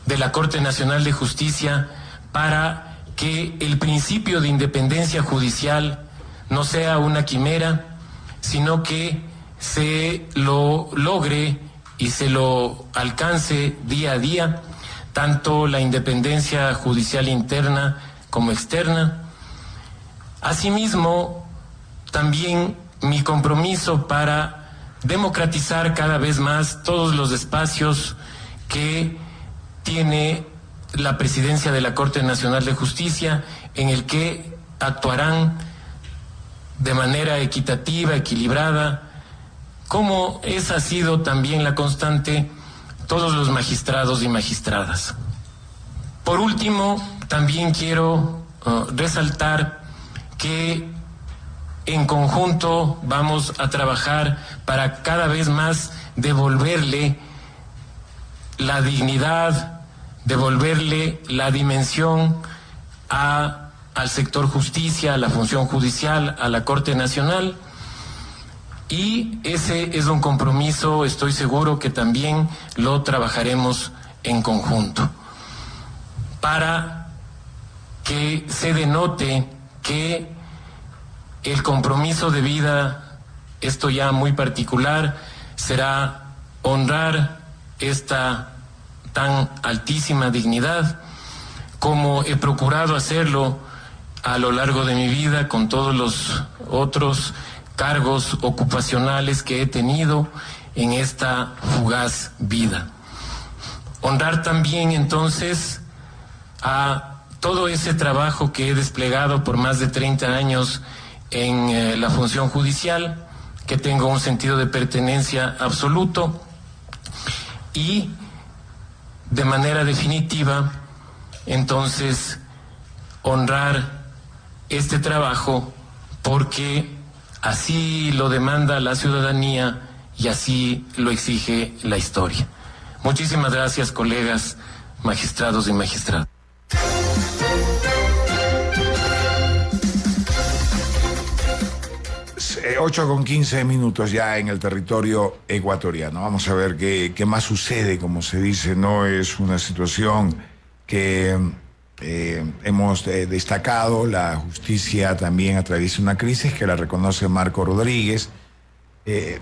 de la Corte Nacional de Justicia, para que el principio de independencia judicial no sea una quimera, sino que se lo logre y se lo alcance día a día, tanto la independencia judicial interna como externa. Asimismo, también mi compromiso para democratizar cada vez más todos los espacios que tiene la presidencia de la Corte Nacional de Justicia, en el que actuarán de manera equitativa, equilibrada, como esa ha sido también la constante, todos los magistrados y magistradas. Por último, también quiero resaltar que en conjunto vamos a trabajar para cada vez más devolverle la dignidad, devolverle la dimensión al sector justicia, a la función judicial, a la Corte Nacional. Y ese es un compromiso, estoy seguro que también lo trabajaremos en conjunto, para que se denote que el compromiso de vida, esto ya muy particular, será honrar esta tan altísima dignidad, como he procurado hacerlo a lo largo de mi vida con todos los otros cargos ocupacionales que he tenido en esta fugaz vida. Honrar también entonces a todo ese trabajo que he desplegado por más de 30 años en la función judicial, que tengo un sentido de pertenencia absoluto, y de manera definitiva entonces honrar este trabajo porque así lo demanda la ciudadanía y así lo exige la historia. Muchísimas gracias, colegas, magistrados y magistradas. 8:15 ya en el territorio ecuatoriano. Vamos a ver qué más sucede, como se dice. No es una situación que hemos destacado. La justicia también atraviesa una crisis que la reconoce Marco Rodríguez.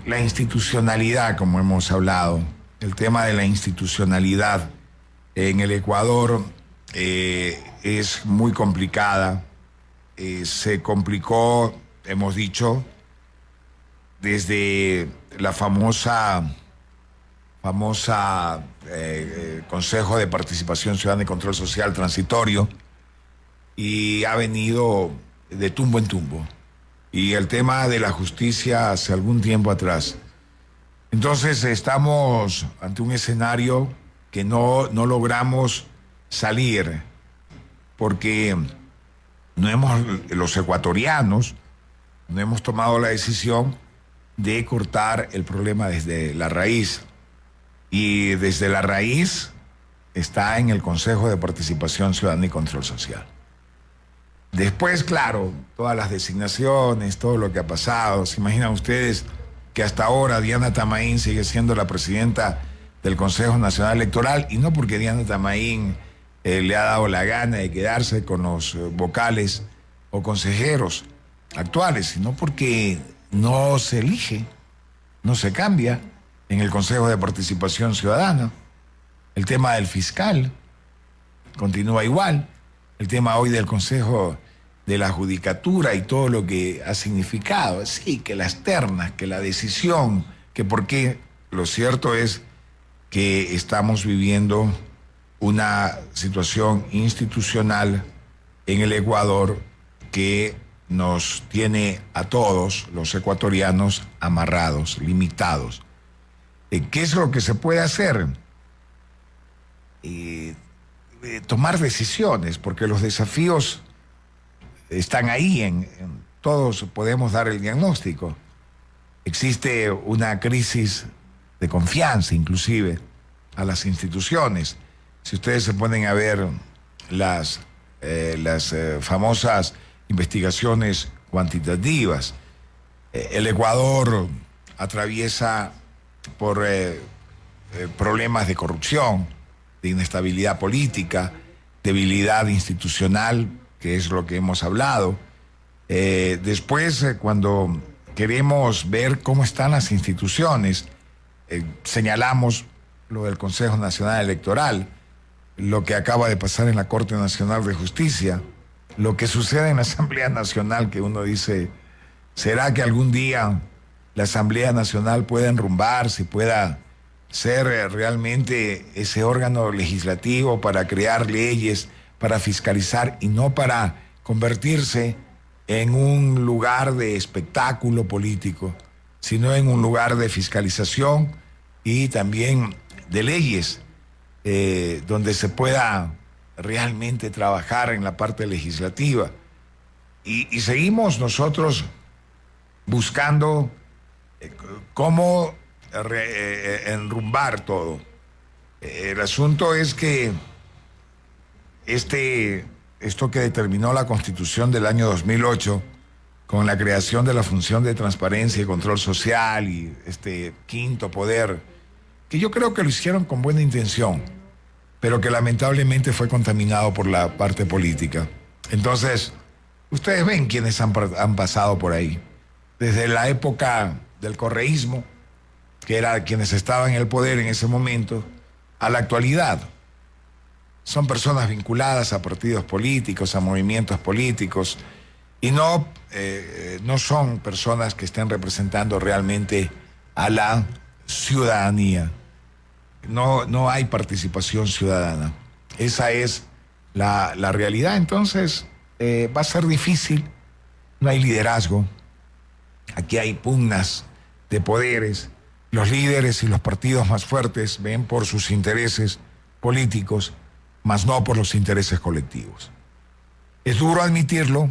La institucionalidad, como hemos hablado, el tema de la institucionalidad en el Ecuador es muy complicada. Se complicó, hemos dicho, desde la famosa Consejo de Participación Ciudadana y Control Social transitorio, y ha venido de tumbo en tumbo. Y el tema de la justicia hace algún tiempo atrás. Entonces estamos ante un escenario que no logramos salir, porque los ecuatorianos no hemos tomado la decisión de cortar el problema desde la raíz. Y desde la raíz está en el Consejo de Participación Ciudadana y Control Social. Después, claro, todas las designaciones, todo lo que ha pasado. ¿Se imaginan ustedes que hasta ahora Diana Tamaín sigue siendo la presidenta del Consejo Nacional Electoral? Y no porque Diana Tamaín le ha dado la gana de quedarse con los vocales o consejeros actuales, sino porque no se elige, no se cambia en el Consejo de Participación Ciudadana. El tema del fiscal continúa igual. El tema hoy del Consejo de la Judicatura y todo lo que ha significado. Sí, que las ternas, que la decisión, que por qué. Lo cierto es que estamos viviendo una situación institucional en el Ecuador que nos tiene a todos los ecuatorianos amarrados, limitados. ¿Qué es lo que se puede hacer? Tomar decisiones, porque los desafíos están ahí, todos podemos dar el diagnóstico. Existe una crisis de confianza, inclusive, a las instituciones. Si ustedes se ponen a ver las famosas investigaciones cuantitativas, el Ecuador atraviesa por problemas de corrupción, de inestabilidad política, debilidad institucional, que es lo que hemos hablado. Después, cuando queremos ver cómo están las instituciones, señalamos lo del Consejo Nacional Electoral, lo que acaba de pasar en la Corte Nacional de Justicia, lo que sucede en la Asamblea Nacional, que uno dice, ¿será que algún día la Asamblea Nacional pueda enrumbarse, pueda ser realmente ese órgano legislativo para crear leyes, para fiscalizar y no para convertirse en un lugar de espectáculo político, sino en un lugar de fiscalización y también de leyes, donde se pueda realmente trabajar en la parte legislativa? Y seguimos nosotros buscando cómo enrumbar todo. El asunto es que esto que determinó la Constitución del año 2008, con la creación de la función de transparencia y control social y este quinto poder, que yo creo que lo hicieron con buena intención, pero que lamentablemente fue contaminado por la parte política. Entonces, ustedes ven quienes han pasado por ahí. Desde la época del correísmo, que era quienes estaban en el poder en ese momento, a la actualidad. son personas vinculadas a partidos políticos, a movimientos políticos, y no son personas que estén representando realmente a la ciudadanía. No hay participación ciudadana. Esa es la realidad. Entonces, va a ser difícil. No hay liderazgo. Aquí hay pugnas de poderes. Los líderes y los partidos más fuertes ven por sus intereses políticos, mas no por los intereses colectivos. Es duro admitirlo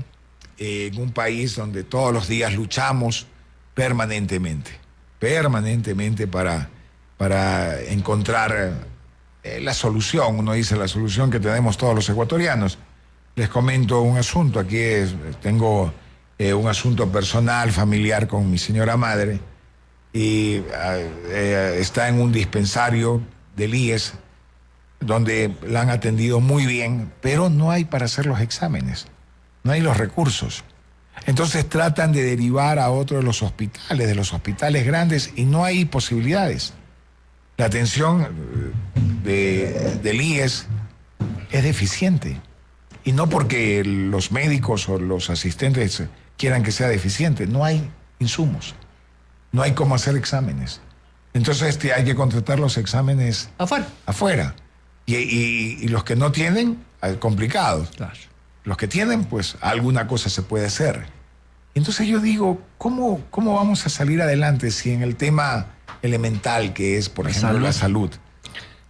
en un país donde todos los días luchamos permanentemente para encontrar la solución. Uno dice la solución que tenemos todos los ecuatorianos. Les comento un asunto. Aquí tengo un asunto personal, familiar con mi señora madre, y está en un dispensario del IES donde la han atendido muy bien, pero no hay para hacer los exámenes, no hay los recursos. Entonces tratan de derivar a otro de los hospitales grandes, y no hay posibilidades. La atención del IES es deficiente, y no porque los médicos o los asistentes quieran que sea deficiente, no hay insumos, no hay cómo hacer exámenes. Entonces hay que contratar los exámenes afuera. Y los que no tienen, complicados. Claro. Los que tienen, pues alguna cosa se puede hacer. Entonces yo digo, ¿cómo vamos a salir adelante si en el tema elemental que es, por ejemplo, la salud,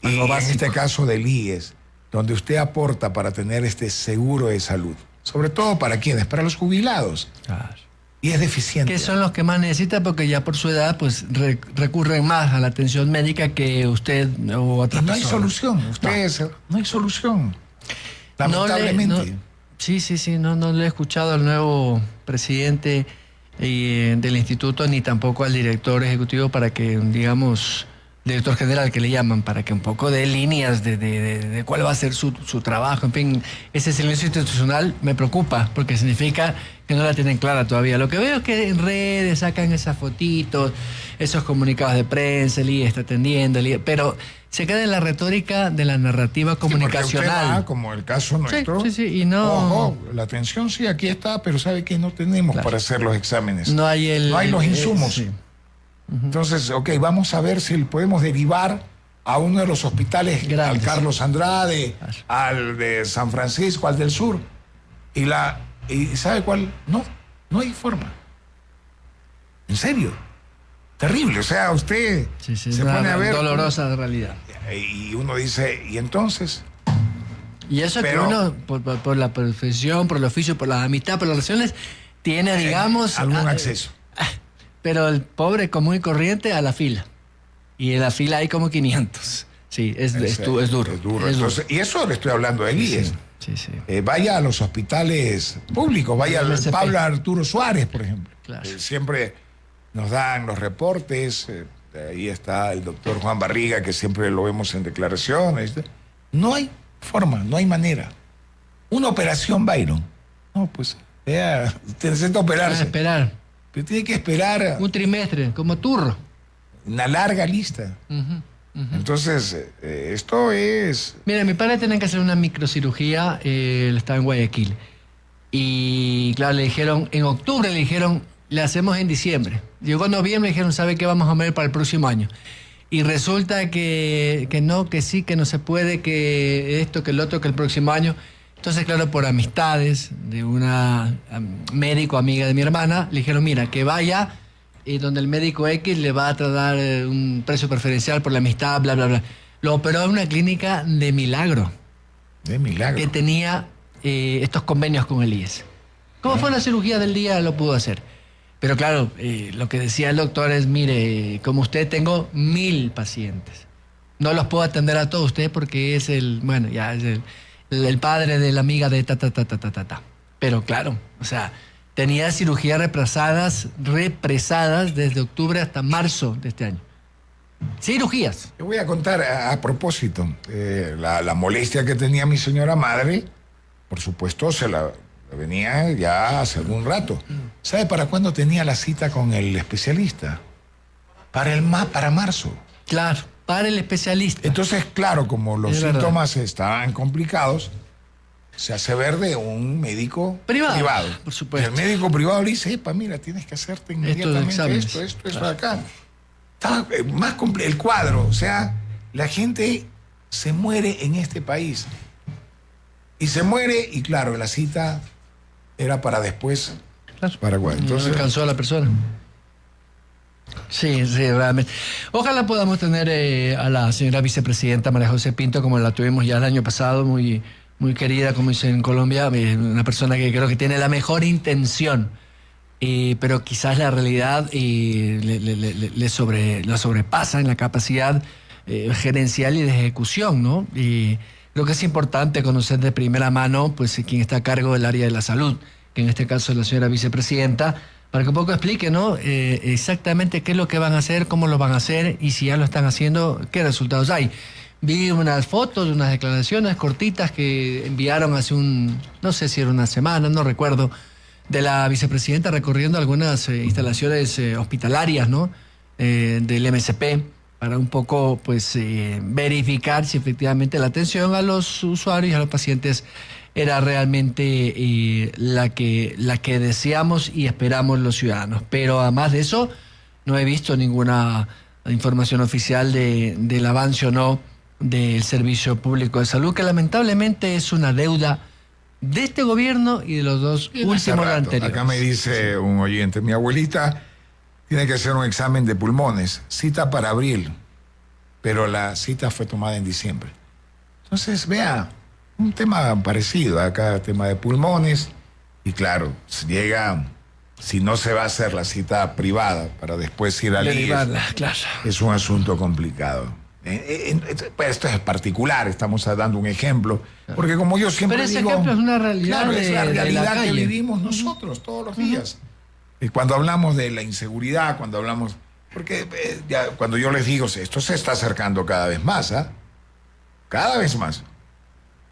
y en este caso del IES, donde usted aporta para tener este seguro de salud, sobre todo para ¿quiénes? Para los jubilados. Claro. Y es deficiente. Que son los que más necesitan, porque ya por su edad pues recurren más a la atención médica que usted o otras personas. No hay solución, no hay solución. Lamentablemente. No le he escuchado al nuevo presidente del instituto, ni tampoco al director ejecutivo, para que, digamos, director general que le llaman, para que un poco dé líneas de cuál va a ser su trabajo. En fin, ese silencio institucional me preocupa, porque significa que no la tienen clara todavía. Lo que veo es que en redes sacan esas fotitos, esos comunicados de prensa, el IE está atendiendo, pero se queda en la retórica de la narrativa comunicacional. Usted va, como el caso nuestro. Y no... Ojo, la atención sí, aquí está, pero sabe que no tenemos para hacer los exámenes. No hay los insumos. Entonces, vamos a ver si podemos derivar a uno de los hospitales grandes, al Carlos Andrade, al de San Francisco, al del sur. ¿Y sabe cuál? No hay forma. En serio. Terrible. O sea, usted se pone a ver... Dolorosa realidad. Y uno dice, ¿y entonces? Y eso que uno, por la profesión, por el oficio, por la amistad, por las relaciones, tiene, digamos... algún acceso. Pero el pobre común y corriente a la fila. Y en la fila hay como 500. Sí, es duro. Es duro. Entonces, y eso le estoy hablando de IES. Sí. Vaya a los hospitales públicos, vaya al Pablo Arturo Suárez, por ejemplo. Claro. Siempre nos dan los reportes. Ahí está el doctor Juan Barriga, que siempre lo vemos en declaraciones. No hay forma, no hay manera. Una operación, Byron. No, pues, necesita operarse. Esperar. Pero tiene que esperar... un trimestre, como turro. Una larga lista. Entonces, esto es... Mira, mi padre tenía que hacer una microcirugía, él estaba en Guayaquil. Y claro, en octubre le dijeron, le hacemos en diciembre. Llegó en noviembre y dijeron, ¿sabe qué vamos a ver para el próximo año? Y resulta que no, que sí, que no se puede, que esto, que el otro, que el próximo año. Entonces, claro, por amistades de una médico amiga de mi hermana, le dijeron, mira, que vaya y donde el médico X le va a dar un precio preferencial por la amistad, bla, bla, bla. Lo operó en una clínica de Milagro. De Milagro. Que tenía estos convenios con el IES. ¿Cómo fue la cirugía del día? Lo pudo hacer. Pero claro, lo que decía el doctor es, mire, como usted tengo 1000 pacientes. No los puedo atender a todos ustedes porque es el padre de la amiga de ta. Pero claro, o sea, tenía cirugías represadas desde octubre hasta marzo de este año. Cirugías. Te voy a contar a propósito, la molestia que tenía mi señora madre, por supuesto, se la venía ya hace algún rato. ¿Sabe para cuándo tenía la cita con el especialista? Para marzo. Claro. para el especialista. Entonces, claro, como los síntomas estaban complicados, se hace ver de un médico privado. Por supuesto. El médico privado le dice, mira, tienes que hacerte inmediatamente esto, acá. Está más complejo el cuadro. O sea, la gente se muere en este país. Y se muere, y claro, la cita era para después. Claro. Paraguay. Entonces, no alcanzó a la persona. Sí, realmente. Ojalá podamos tener a la señora vicepresidenta María José Pinto, como la tuvimos ya el año pasado, muy querida, como dicen en Colombia, una persona que creo que tiene la mejor intención, pero quizás la realidad la sobrepasa en la capacidad gerencial y de ejecución, ¿no? Y creo que es importante conocer de primera mano, pues, quién está a cargo del área de la salud, que en este caso es la señora vicepresidenta, para que un poco explique, ¿no? Exactamente qué es lo que van a hacer, cómo lo van a hacer y si ya lo están haciendo, qué resultados hay. Vi unas fotos, unas declaraciones cortitas que enviaron hace no sé si era una semana, no recuerdo, de la vicepresidenta recorriendo algunas instalaciones hospitalarias, ¿no? Del MSP, para un poco, pues, verificar si efectivamente la atención a los usuarios, a los pacientes, era realmente la que deseamos y esperamos los ciudadanos. Pero además de eso, no he visto ninguna información oficial del avance o no del Servicio Público de Salud, que lamentablemente es una deuda de este gobierno y de los dos últimos anteriores. Acá me dice un oyente, mi abuelita tiene que hacer un examen de pulmones, cita para abril, pero la cita fue tomada en diciembre. Entonces, vea, un tema parecido, acá tema de pulmones, y claro, si no se va a hacer la cita privada para después ir al IES, claro, es un asunto complicado. Esto es particular, estamos dando un ejemplo, porque como yo siempre digo... Pero ese ejemplo es una realidad, claro, es la realidad la que vivimos nosotros todos los días. Y cuando hablamos de la inseguridad, cuando hablamos... Porque cuando yo les digo, esto se está acercando cada vez más, cada vez más.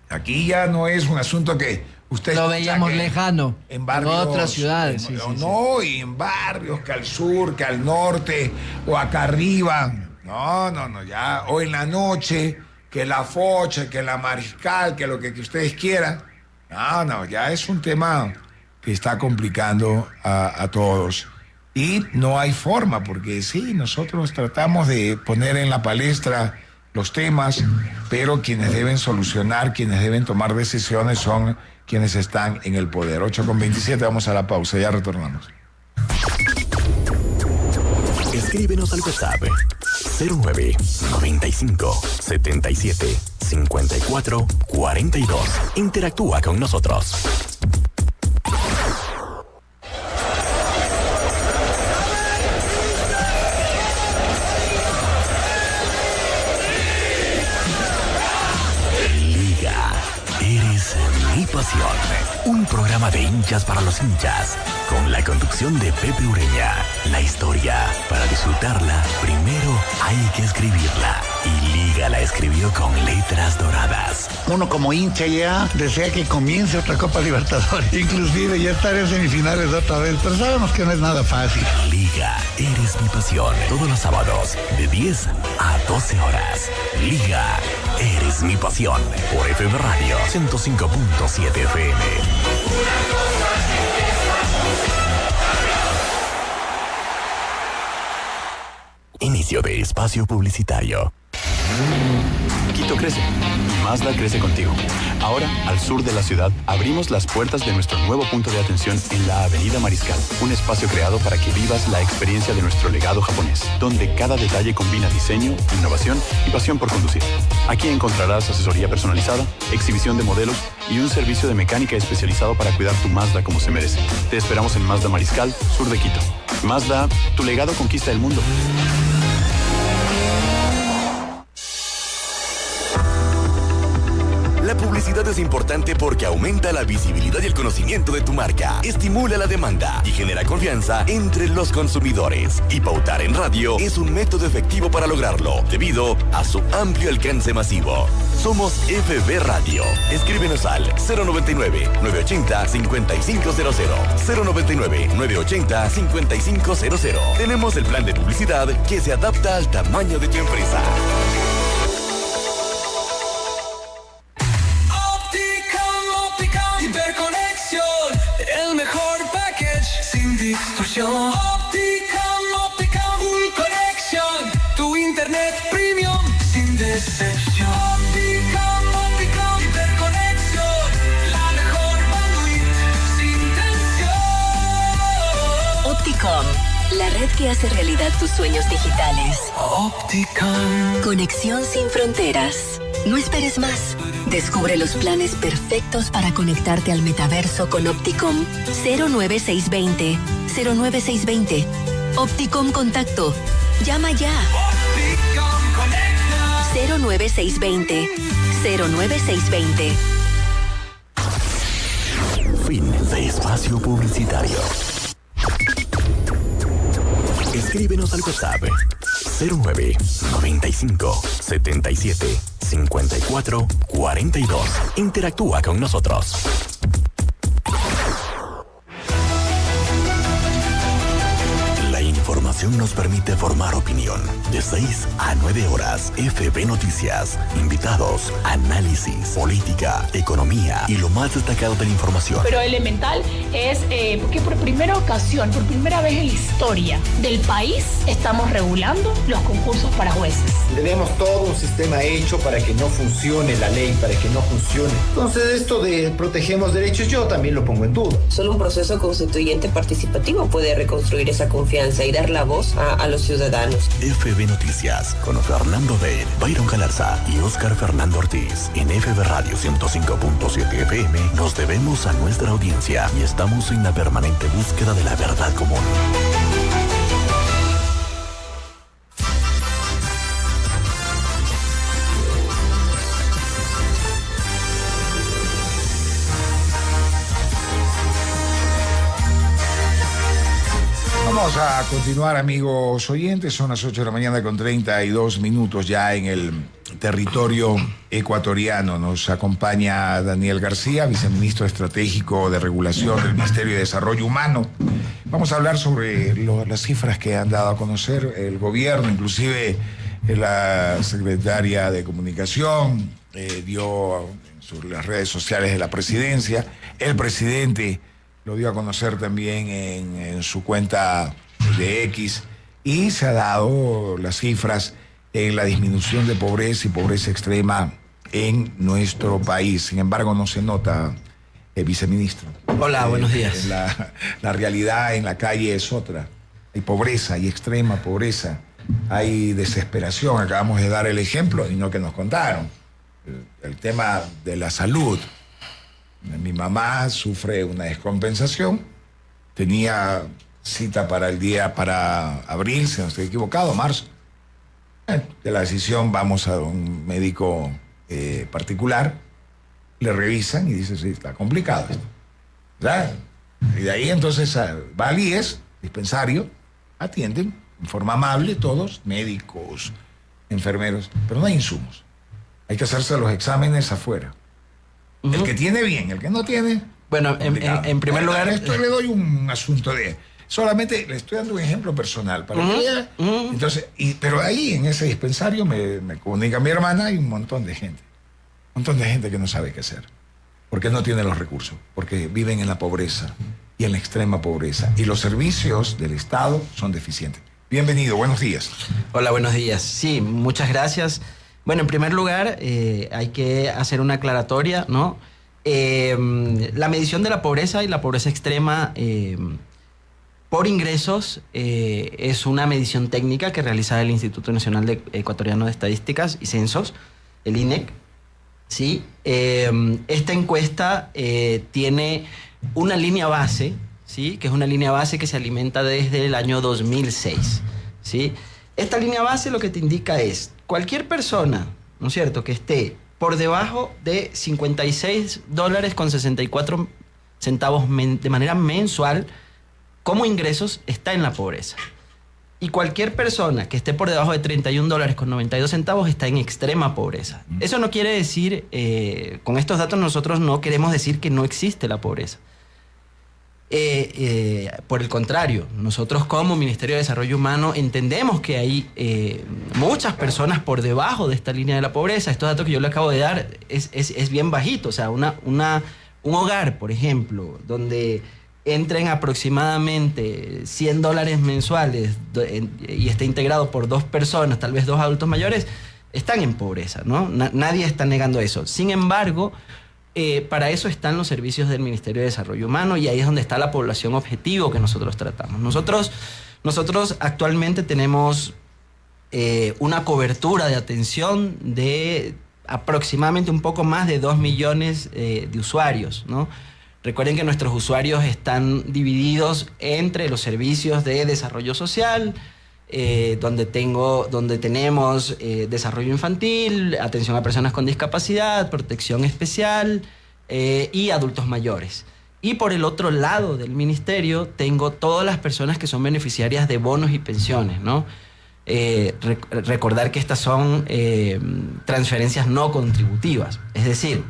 Aquí ya no es un asunto que usted... Lo veíamos lejano, en barrios, otras ciudades. Y en barrios que al sur, que al norte, o acá arriba... No, ya, o en la noche, que la Focha, que la Mariscal, que lo que ustedes quieran. No, ya es un tema que está complicando a todos. Y no hay forma, porque sí, nosotros tratamos de poner en la palestra los temas, pero quienes deben solucionar, quienes deben tomar decisiones son quienes están en el poder. 8:27, vamos a la pausa, ya retornamos. Escríbenos al WhatsApp 09 95 77 54 42. Interactúa con nosotros. Liga, eres mi pasión. Un programa de hinchas para los hinchas, con la conducción de Pepe Ureña. La historia, para disfrutarla, primero hay que escribirla. Y Liga la escribió con letras doradas. Uno como hincha ya desea que comience otra Copa Libertadores. Inclusive ya estar en semifinales otra vez, pero sabemos que no es nada fácil. Liga, eres mi pasión. Todos los sábados, de 10 a 12 horas. Liga, eres mi pasión. Por FM Radio 105.7 FM. Inicio de espacio publicitario. Quito crece y Mazda crece contigo. Ahora, al sur de la ciudad, abrimos las puertas de nuestro nuevo punto de atención en la Avenida Mariscal, un espacio creado para que vivas la experiencia de nuestro legado japonés, donde cada detalle combina diseño, innovación y pasión por conducir. Aquí encontrarás asesoría personalizada, exhibición de modelos y un servicio de mecánica especializado para cuidar tu Mazda como se merece. Te esperamos en Mazda Mariscal, sur de Quito. Mazda, tu legado conquista el mundo. La publicidad es importante porque aumenta la visibilidad y el conocimiento de tu marca, estimula la demanda y genera confianza entre los consumidores. Y pautar en radio es un método efectivo para lograrlo, debido a su amplio alcance masivo. Somos FB Radio. Escríbenos al 099-980-5500. 099-980-5500. Tenemos el plan de publicidad que se adapta al tamaño de tu empresa. que hace realidad tus sueños digitales. Opticom. Conexión sin fronteras. No esperes más. Descubre los planes perfectos para conectarte al metaverso con Opticom 09620. 09620. Opticom Contacto. Llama ya. 09620. 09620. Fin de espacio publicitario. Escríbenos al WhatsApp 09 95 77 54 42. Interactúa con nosotros. La información nos permite formar opinión. De 6 a 9 horas, FB Noticias. Invitados, análisis, política, economía y lo más destacado de la información. Pero elemental es que por primera ocasión, por primera vez en la historia del país, estamos regulando los concursos para jueces. Tenemos todo un sistema hecho para que no funcione la ley, para que no funcione. Entonces, esto de protegemos derechos, yo también lo pongo en duda. Solo un proceso constituyente participativo puede reconstruir esa confianza y dar la voz a los ciudadanos. FB Noticias con Fernando Bale, Byron Galarza y Oscar Fernando Ortiz. En FB Radio 105.7 FM nos debemos a nuestra audiencia y estamos en la permanente búsqueda de la verdad común. Vamos a continuar, amigos oyentes. Son las 8 de la mañana con 32 minutos ya en el territorio ecuatoriano. Nos acompaña Daniel García, viceministro estratégico de regulación del Ministerio de Desarrollo Humano. Vamos a hablar sobre las cifras que han dado a conocer el gobierno, inclusive la secretaria de Comunicación dio sobre las redes sociales de la presidencia. El presidente lo dio a conocer también en su cuenta de X, y se ha dado las cifras en la disminución de pobreza y pobreza extrema en nuestro país. Sin embargo, no se nota, viceministro. Hola, buenos días. La realidad en la calle es otra. Hay pobreza, hay extrema pobreza, hay desesperación. Acabamos de dar el ejemplo y no que nos contaron. El tema de la salud. Mi mamá sufre una descompensación, tenía cita para abril, si no estoy equivocado, marzo. De la decisión vamos a un médico particular, le revisan y dice, sí, está complicado esto. ¿Verdad? Y de ahí entonces va al IES, dispensario, atienden en forma amable todos, médicos, enfermeros, pero no hay insumos. Hay que hacerse los exámenes afuera. El que tiene bien, el que no tiene... Bueno, en primer lugar... Esto le doy un asunto de... Solamente le estoy dando un ejemplo personal para que vea. Entonces, pero ahí en ese dispensario me comunica mi hermana, hay un montón de gente. Un montón de gente que no sabe qué hacer. Porque no tiene los recursos. Porque viven en la pobreza y en la extrema pobreza. Y los servicios del Estado son deficientes. Bienvenido, buenos días. Hola, buenos días. Sí, muchas gracias. Bueno, en primer lugar, hay que hacer una aclaratoria, ¿no? La medición de la pobreza y la pobreza extrema por ingresos es una medición técnica que realiza el Instituto Nacional Ecuatoriano de Estadísticas y Censos, el INEC, ¿sí? Esta encuesta tiene una línea base, ¿sí? Que es una línea base que se alimenta desde el año 2006, ¿sí? Esta línea base lo que te indica es cualquier persona, ¿no es cierto?, que esté por debajo de $56.64 de manera mensual como ingresos está en la pobreza. Y cualquier persona que esté por debajo de $31.92 está en extrema pobreza. Eso no quiere decir, con estos datos nosotros no queremos decir que no existe la pobreza. Por el contrario, nosotros como Ministerio de Desarrollo Humano entendemos que hay muchas personas por debajo de esta línea de la pobreza. Estos datos que yo le acabo de dar es bien bajito. O sea, un hogar, por ejemplo, donde entren aproximadamente $100 mensuales y esté integrado por 2 personas, tal vez 2 adultos mayores, están en pobreza, ¿no? Nadie está negando eso. Sin embargo, para eso están los servicios del Ministerio de Desarrollo Humano y ahí es donde está la población objetivo que nosotros tratamos. Nosotros Nosotros actualmente tenemos una cobertura de atención de aproximadamente un poco más de 2 millones de usuarios, ¿no? Recuerden que nuestros usuarios están divididos entre los servicios de desarrollo social, donde tenemos desarrollo infantil, atención a personas con discapacidad, protección especial y adultos mayores. Y por el otro lado del ministerio tengo todas las personas que son beneficiarias de bonos y pensiones, ¿no? Recordar que estas son transferencias no contributivas. Es decir,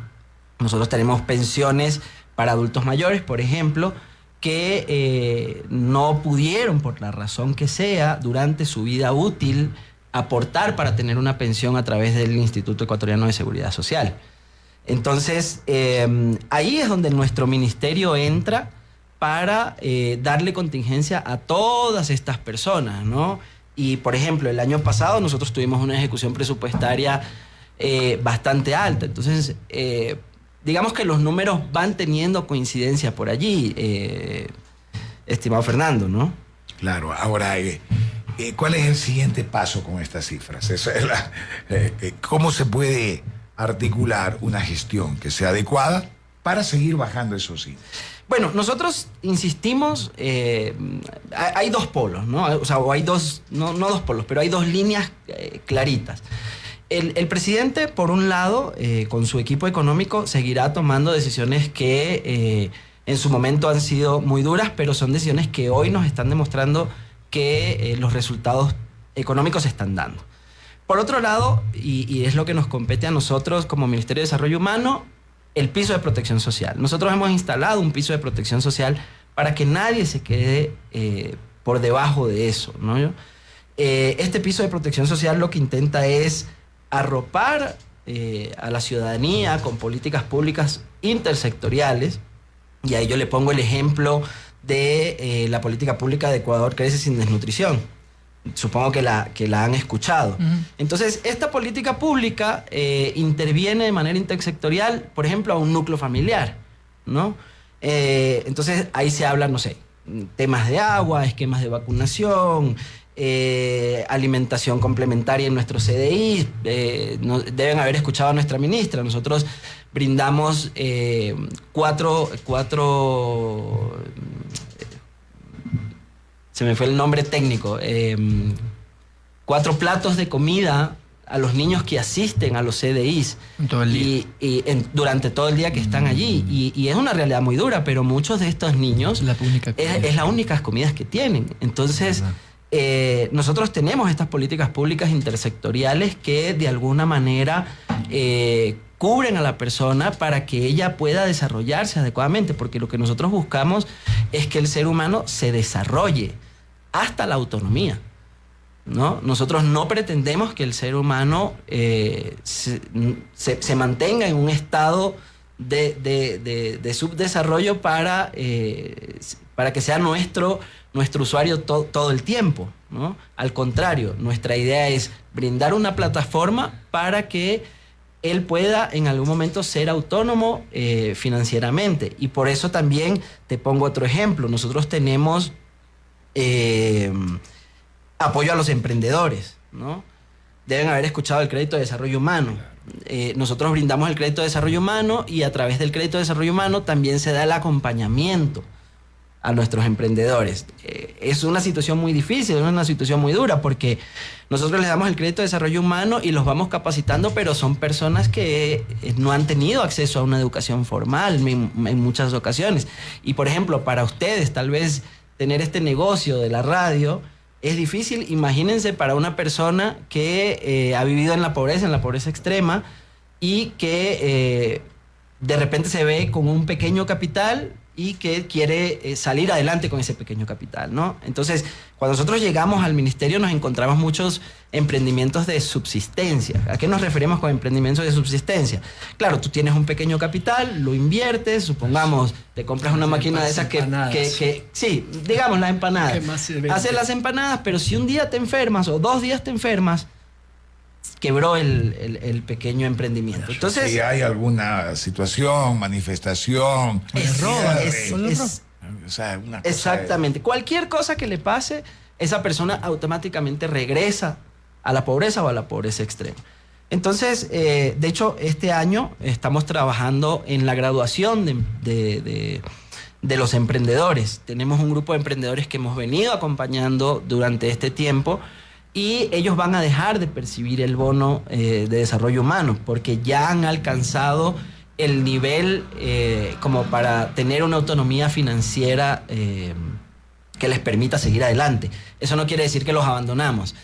nosotros tenemos pensiones para adultos mayores, por ejemplo, que no pudieron, por la razón que sea, durante su vida útil, aportar para tener una pensión a través del Instituto Ecuatoriano de Seguridad Social. Entonces, ahí es donde nuestro ministerio entra para darle contingencia a todas estas personas, ¿no? Y, por ejemplo, el año pasado nosotros tuvimos una ejecución presupuestaria bastante alta. Entonces, digamos que los números van teniendo coincidencia por allí, estimado Fernando, ¿no? Claro. Ahora, ¿cuál es el siguiente paso con estas cifras? Esa es ¿cómo se puede articular una gestión que sea adecuada para seguir bajando esos índices? Bueno, nosotros insistimos, hay dos polos, ¿no? O sea, o hay dos, no dos polos, pero hay dos líneas claritas. El presidente, por un lado, con su equipo económico, seguirá tomando decisiones que en su momento han sido muy duras, pero son decisiones que hoy nos están demostrando que los resultados económicos se están dando. Por otro lado, y es lo que nos compete a nosotros como Ministerio de Desarrollo Humano, el piso de protección social. Nosotros hemos instalado un piso de protección social para que nadie se quede por debajo de eso, ¿no? Este piso de protección social lo que intenta es arropar a la ciudadanía con políticas públicas intersectoriales, y ahí yo le pongo el ejemplo de la política pública de Ecuador Crece Sin Desnutrición. Supongo que la han escuchado. Entonces, esta política pública interviene de manera intersectorial, por ejemplo, a un núcleo familiar, ¿no? Entonces, ahí se habla, no sé, temas de agua, esquemas de vacunación, alimentación complementaria en nuestros CDI. Deben haber escuchado a nuestra ministra. Nosotros brindamos cuatro se me fue el nombre técnico, 4 platos de comida a los niños que asisten a los CDIs todo el día. Durante todo el día que están allí. Y es una realidad muy dura, pero muchos de estos niños es la única comida que tienen. Entonces, nosotros tenemos estas políticas públicas intersectoriales que de alguna manera cubren a la persona para que ella pueda desarrollarse adecuadamente, porque lo que nosotros buscamos es que el ser humano se desarrolle hasta la autonomía, ¿no? Nosotros no pretendemos que el ser humano se mantenga en un estado de subdesarrollo para que sea nuestro usuario todo el tiempo, ¿no? Al contrario, nuestra idea es brindar una plataforma para que él pueda en algún momento ser autónomo financieramente. Y por eso también te pongo otro ejemplo. Nosotros tenemos apoyo a los emprendedores, ¿no? Deben haber escuchado el crédito de desarrollo humano. Nosotros brindamos el crédito de desarrollo humano y a través del crédito de desarrollo humano también se da el acompañamiento a nuestros emprendedores. Es una situación muy difícil, es una situación muy dura, porque nosotros les damos el crédito de desarrollo humano y los vamos capacitando, pero son personas que no han tenido acceso a una educación formal en muchas ocasiones. Y, por ejemplo, para ustedes, tal vez tener este negocio de la radio es difícil. Imagínense para una persona que ha vivido en la pobreza extrema, y que de repente se ve con un pequeño capital y que quiere salir adelante con ese pequeño capital, ¿no? Entonces, cuando nosotros llegamos al ministerio nos encontramos muchos emprendimientos de subsistencia. ¿A qué nos referimos con emprendimientos de subsistencia? Claro, tú tienes un pequeño capital, lo inviertes, supongamos, te compras una máquina de esas que sí, digamos las empanadas. Haces las empanadas, pero si un día te enfermas o 2 días te enfermas, quebró el pequeño emprendimiento. Entonces, si hay alguna situación, manifestación, exactamente. Cualquier cosa que le pase, esa persona automáticamente regresa a la pobreza o a la pobreza extrema. Entonces, de hecho, este año estamos trabajando en la graduación de los emprendedores. Tenemos un grupo de emprendedores que hemos venido acompañando durante este tiempo y ellos van a dejar de percibir el bono de desarrollo humano porque ya han alcanzado el nivel como para tener una autonomía financiera que les permita seguir adelante. Eso no quiere decir que los abandonamos.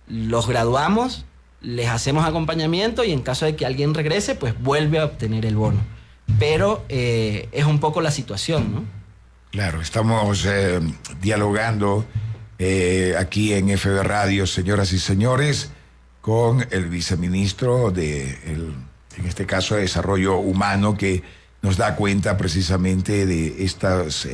Los graduamos, les hacemos acompañamiento y en caso de que alguien regrese, pues vuelve a obtener el bono. Pero es un poco la situación, ¿no? Claro, estamos dialogando aquí en FB Radio, señoras y señores, con el viceministro en este caso de Desarrollo Humano, que nos da cuenta precisamente de estas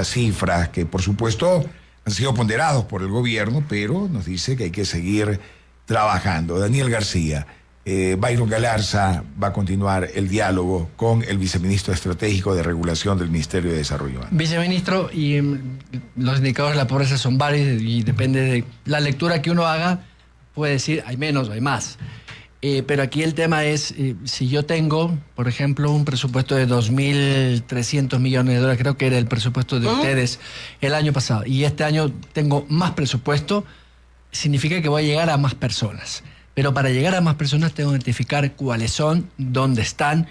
cifras que, por supuesto, han sido ponderados por el gobierno, pero nos dice que hay que seguir trabajando. Daniel García, Byron Galarza va a continuar el diálogo con el viceministro estratégico de regulación del Ministerio de Desarrollo Humano. Viceministro, y los indicadores de la pobreza son varios y depende de la lectura que uno haga, puede decir hay menos o hay más. Pero aquí el tema es, si yo tengo, por ejemplo, un presupuesto de 2.300 millones de dólares, creo que era el presupuesto de ustedes el año pasado, y este año tengo más presupuesto, significa que voy a llegar a más personas. Pero para llegar a más personas tengo que identificar cuáles son, dónde están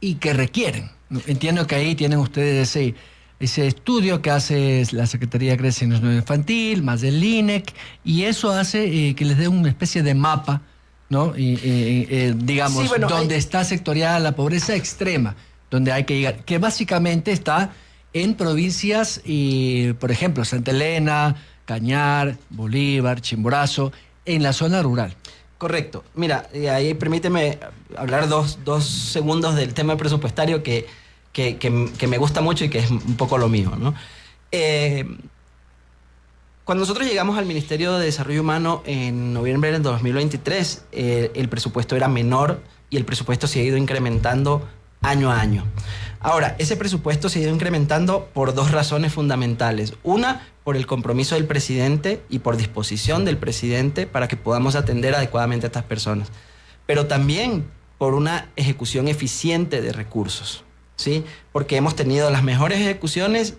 y qué requieren. Entiendo que ahí tienen ustedes ese estudio que hace la Secretaría de Crecimiento Infantil, más el INEC, y eso hace que les dé una especie de mapa, ¿no? Digamos, sí, bueno, donde está sectoriada la pobreza extrema, donde hay que llegar, que básicamente está en provincias, por ejemplo, Santa Elena, Cañar, Bolívar, Chimborazo, en la zona rural. Correcto. Mira, ahí permíteme hablar dos segundos del tema presupuestario que me gusta mucho y que es un poco lo mío, ¿no? Cuando nosotros llegamos al Ministerio de Desarrollo Humano en noviembre del 2023, el presupuesto era menor y el presupuesto se ha ido incrementando año a año. Ahora, ese presupuesto se ha ido incrementando por dos razones fundamentales. Una, por el compromiso del presidente y por disposición del presidente para que podamos atender adecuadamente a estas personas. Pero también por una ejecución eficiente de recursos, ¿sí? Porque hemos tenido las mejores ejecuciones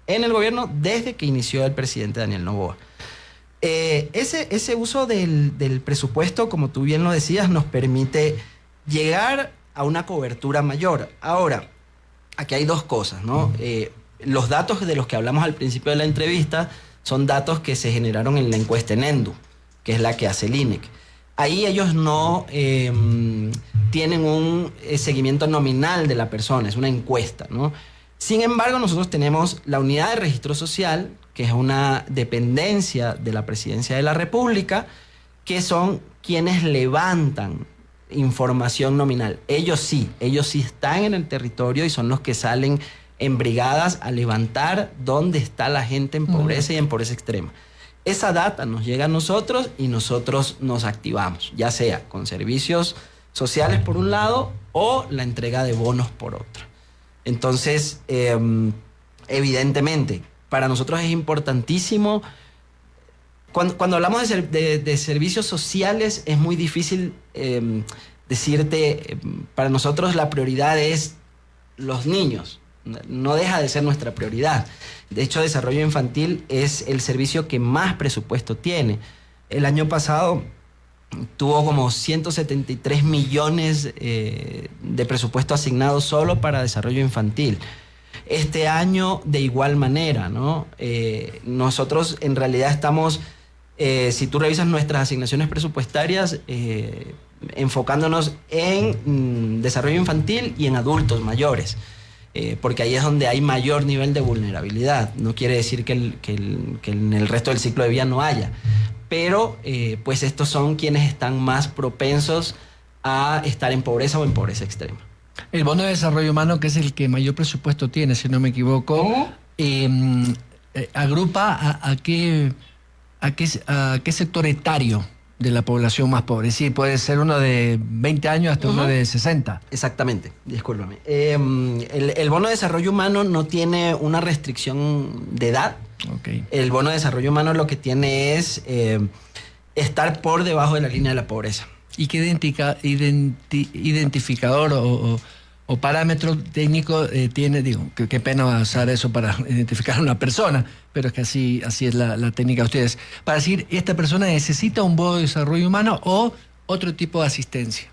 en el gobierno desde que inició el presidente Daniel Noboa. Ese uso del presupuesto, como tú bien lo decías, nos permite llegar a una cobertura mayor. Ahora, aquí hay dos cosas, ¿no? Los datos de los que hablamos al principio de la entrevista son datos que se generaron en la encuesta ENENDU, que es la que hace el INEC. Ahí ellos no tienen un seguimiento nominal de la persona, es una encuesta, ¿no? Sin embargo, nosotros tenemos la unidad de registro social, que es una dependencia de la Presidencia de la República, que son quienes levantan información nominal. Ellos sí están en el territorio y son los que salen en brigadas a levantar dónde está la gente en pobreza y en pobreza extrema. Esa data nos llega a nosotros y nosotros nos activamos, ya sea con servicios sociales por un lado o la entrega de bonos por otro. Entonces, evidentemente, para nosotros es importantísimo. Cuando hablamos de servicios sociales, es muy difícil decirte, para nosotros la prioridad es los niños. No deja de ser nuestra prioridad. De hecho, desarrollo infantil es el servicio que más presupuesto tiene. El año pasado tuvo como 173 millones de presupuesto asignado solo para desarrollo infantil. Este año de igual manera, ¿no? Nosotros en realidad estamos, si tú revisas nuestras asignaciones presupuestarias, enfocándonos en desarrollo infantil y en adultos mayores, porque ahí es donde hay mayor nivel de vulnerabilidad. No quiere decir que en el resto del ciclo de vida no haya, pero pues estos son quienes están más propensos a estar en pobreza o en pobreza extrema. El bono de desarrollo humano, que es el que mayor presupuesto tiene, si no me equivoco, agrupa a qué sector etario de la población más pobre. Sí, puede ser uno de 20 años hasta uno de 60. Exactamente, discúlpame. El bono de desarrollo humano no tiene una restricción de edad. Okay. El bono de desarrollo humano lo que tiene es estar por debajo de la línea de la pobreza. ¿Y qué identificador o parámetro técnico tiene? Digo, qué pena usar eso para identificar a una persona, pero es que así es la técnica de ustedes. Para decir, esta persona necesita un bono de desarrollo humano o otro tipo de asistencia.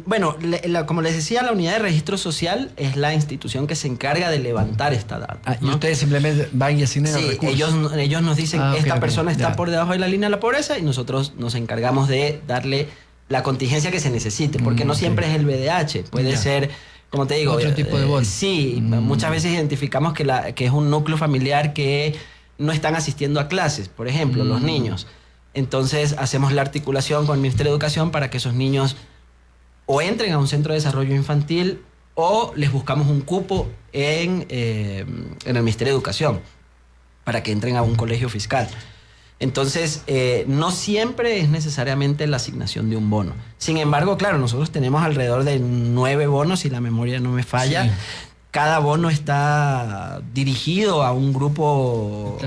Bueno, como les decía, la unidad de registro social es la institución que se encarga de levantar esta data, ¿no? Y ustedes simplemente van y asignan sí, recursos. ellos nos dicen, esta persona está por debajo de la línea de la pobreza, y nosotros nos encargamos de darle la contingencia que se necesite, porque no siempre es el VDH, puede ser, como te digo, otro tipo de bono. Sí, muchas veces identificamos que es un núcleo familiar que no están asistiendo a clases, por ejemplo, los niños. Entonces hacemos la articulación con el Ministerio de Educación para que esos niños o entren a un centro de desarrollo infantil o les buscamos un cupo en el Ministerio de Educación para que entren a un colegio fiscal. Entonces, no siempre es necesariamente la asignación de un bono. Sin embargo, claro, nosotros tenemos alrededor de 9 bonos, si la memoria no me falla. Sí. Cada bono está dirigido a un grupo,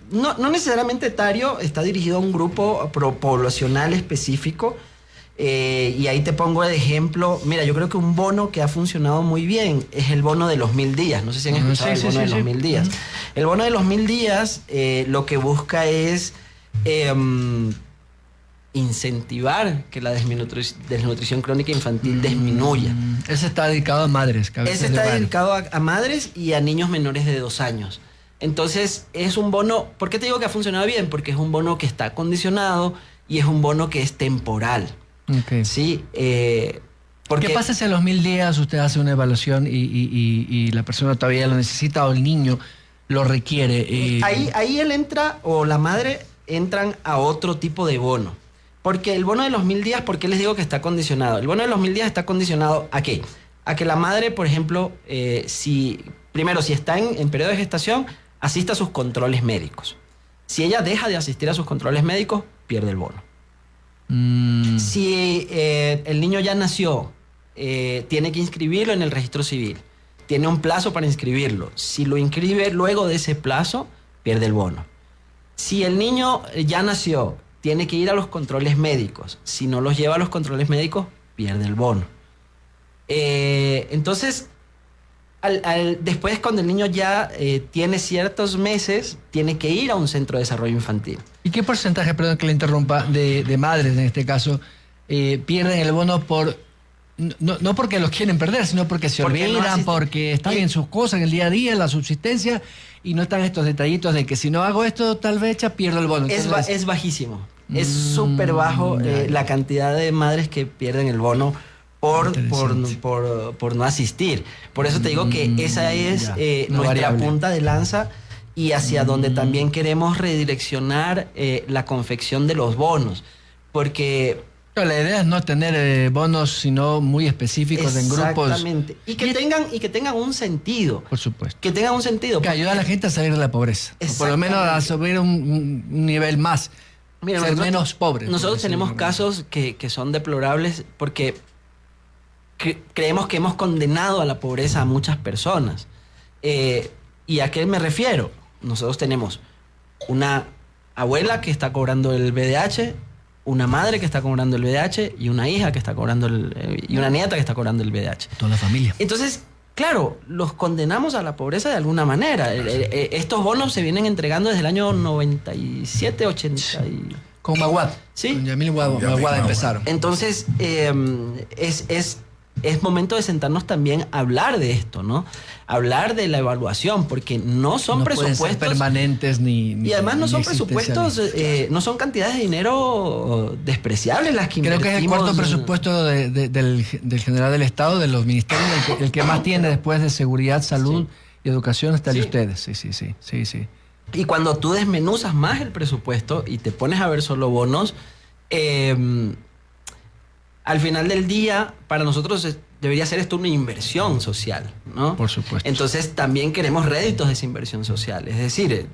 no necesariamente etario, está dirigido a un grupo poblacional específico. Y ahí te pongo de ejemplo, mira, yo creo que un bono que ha funcionado muy bien es el bono de los 1000 días. No sé si han escuchado el bono de los 1000 días. El bono de los 1000 días lo que busca es incentivar que la desnutrición crónica infantil disminuya. Ese está dedicado a madres. Ese está dedicado a madres y a niños menores de 2 años. Entonces es un bono, ¿por qué te digo que ha funcionado bien? Porque es un bono que está condicionado y es un bono que es temporal. Okay. Sí, porque ¿qué pasa si a los 1000 días usted hace una evaluación y la persona todavía lo necesita o el niño lo requiere? Ahí él entra o la madre entran a otro tipo de bono. Porque el bono de los 1000 días, ¿por qué les digo que está condicionado? El bono de los 1000 días está condicionado ¿a qué? A que la madre, por ejemplo, si está en periodo de gestación, asista a sus controles médicos. Si ella deja de asistir a sus controles médicos, pierde el bono. Si el niño ya nació, tiene que inscribirlo en el registro civil. Tiene un plazo para inscribirlo. Si lo inscribe luego de ese plazo, pierde el bono. Si el niño ya nació, tiene que ir a los controles médicos. Si no los lleva a los controles médicos, pierde el bono. Entonces, después cuando el niño ya tiene ciertos meses, tiene que ir a un centro de desarrollo infantil. ¿Y qué porcentaje, perdón que le interrumpa, de madres en este caso, pierden el bono por no porque los quieren perder, sino porque se olvidan, porque están en sus cosas, en el día a día, en la subsistencia, y no están estos detallitos de que si no hago esto tal fecha, pierdo el bono? Entonces, es bajísimo. Es súper bajo la cantidad de madres que pierden el bono por no asistir. Por eso te digo que esa es nuestra variable, punta de lanza, y hacia donde también queremos redireccionar la confección de los bonos. Porque la idea es no tener bonos, sino muy específicos en grupos. Exactamente. Y que tengan un sentido. Por supuesto. Que tengan un sentido. Que ayuda a la gente a salir de la pobreza. O por lo menos a subir un nivel más. Mira, ser menos pobres. Nosotros tenemos casos que son deplorables porque creemos que hemos condenado a la pobreza a muchas personas. ¿Y a qué me refiero? Nosotros tenemos una abuela que está cobrando el VDH, una madre que está cobrando el VDH y una hija que está cobrando y una nieta que está cobrando el VDH. Toda la familia. Entonces, claro, los condenamos a la pobreza de alguna manera. Estos bonos se vienen entregando desde el año 97, 80. Con Maguad. Sí. Con Yamil Maguad empezaron. Entonces, es momento de sentarnos también a hablar de esto, ¿no? Hablar de la evaluación, porque no son presupuestos pueden ser permanentes y además no son presupuestos, no son cantidades de dinero despreciables las que creo invertimos. Que es el cuarto presupuesto del general del Estado, de los ministerios, el que más tiene después de seguridad, salud y educación está el de ustedes. Sí. Y cuando tú desmenuzas más el presupuesto y te pones a ver solo bonos, al final del día, para nosotros debería ser esto una inversión social, ¿no? Por supuesto. Entonces también queremos réditos de esa inversión social. Es decir...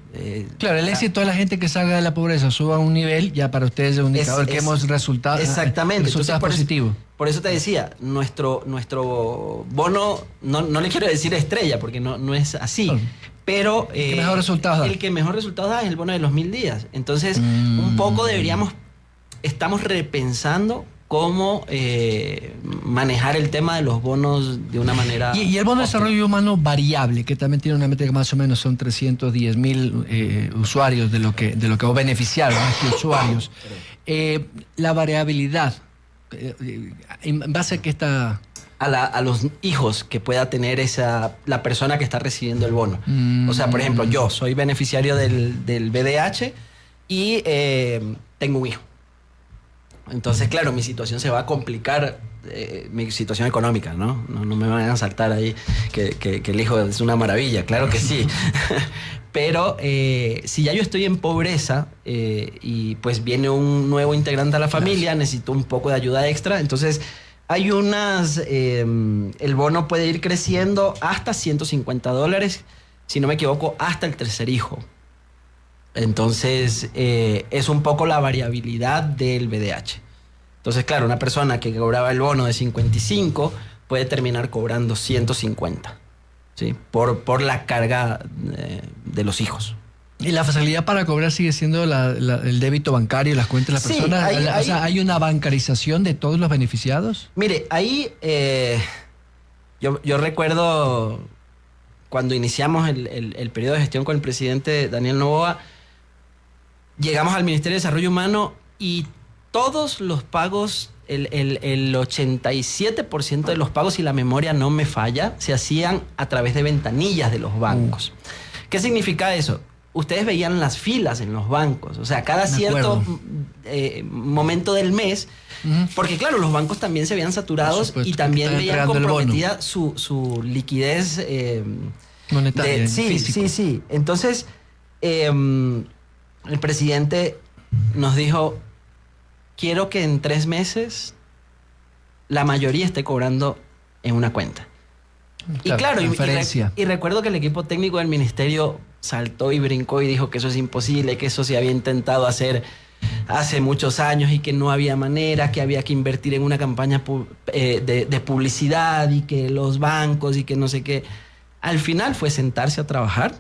claro, el éxito de la gente que salga de la pobreza suba a un nivel, ya para ustedes es un indicador que hemos resultado... Exactamente. Resultado positivo. Por eso te decía, nuestro bono, no le quiero decir estrella, porque no es así, pero... el que mejor resultados da. El que mejor resultados da es el bono de los 1000 días. Entonces, un poco estamos repensando cómo manejar el tema de los bonos de una manera... Y el bono de desarrollo humano variable, que también tiene una meta que más o menos son 310.000 usuarios de lo que o beneficiarios, más que usuarios. La variabilidad, en base a que está... A los hijos que pueda tener la persona que está recibiendo el bono. O sea, por ejemplo, yo soy beneficiario del BDH y tengo un hijo. Entonces, claro, mi situación se va a complicar, mi situación económica, ¿no? No me van a saltar ahí que el hijo es una maravilla, claro que sí. Pero si ya yo estoy en pobreza y pues viene un nuevo integrante a la familia, necesito un poco de ayuda extra, entonces hay el bono puede ir creciendo hasta $150, si no me equivoco, hasta el tercer hijo. Entonces, es un poco la variabilidad del BDH. Entonces, claro, una persona que cobraba el bono de 55 puede terminar cobrando 150, ¿sí? Por la carga de los hijos. ¿Y la facilidad para cobrar sigue siendo el débito bancario y las cuentas de las personas? O sea, ¿hay una bancarización de todos los beneficiados? Mire, ahí yo recuerdo cuando iniciamos el periodo de gestión con el presidente Daniel Noboa, llegamos al Ministerio de Desarrollo Humano y todos los pagos, el 87% de los pagos, si la memoria no me falla, se hacían a través de ventanillas de los bancos. ¿Qué significa eso? Ustedes veían las filas en los bancos, o sea, cada cierto momento del mes, porque claro, los bancos también se veían saturados y también veían comprometida su liquidez monetaria. Sí. Entonces, el presidente nos dijo, quiero que en 3 meses la mayoría esté cobrando en una cuenta. Y claro, y recuerdo que el equipo técnico del ministerio saltó y brincó y dijo que eso es imposible, que eso se había intentado hacer hace muchos años y que no había manera, que había que invertir en una campaña de publicidad y que los bancos y que no sé qué. Al final fue sentarse a trabajar.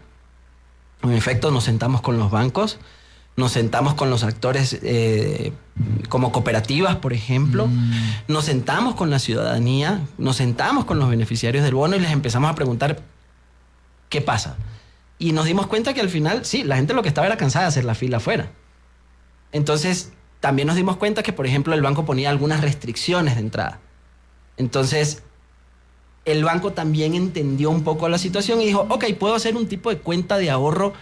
En efecto, nos sentamos con los bancos, nos sentamos con los actores como cooperativas, por ejemplo, nos sentamos con la ciudadanía, nos sentamos con los beneficiarios del bono y les empezamos a preguntar qué pasa. Y nos dimos cuenta que al final, sí, la gente lo que estaba era cansada de hacer la fila afuera. Entonces, también nos dimos cuenta que, por ejemplo, el banco ponía algunas restricciones de entrada. Entonces, el banco también entendió un poco la situación y dijo, ok, puedo hacer un tipo de cuenta de ahorro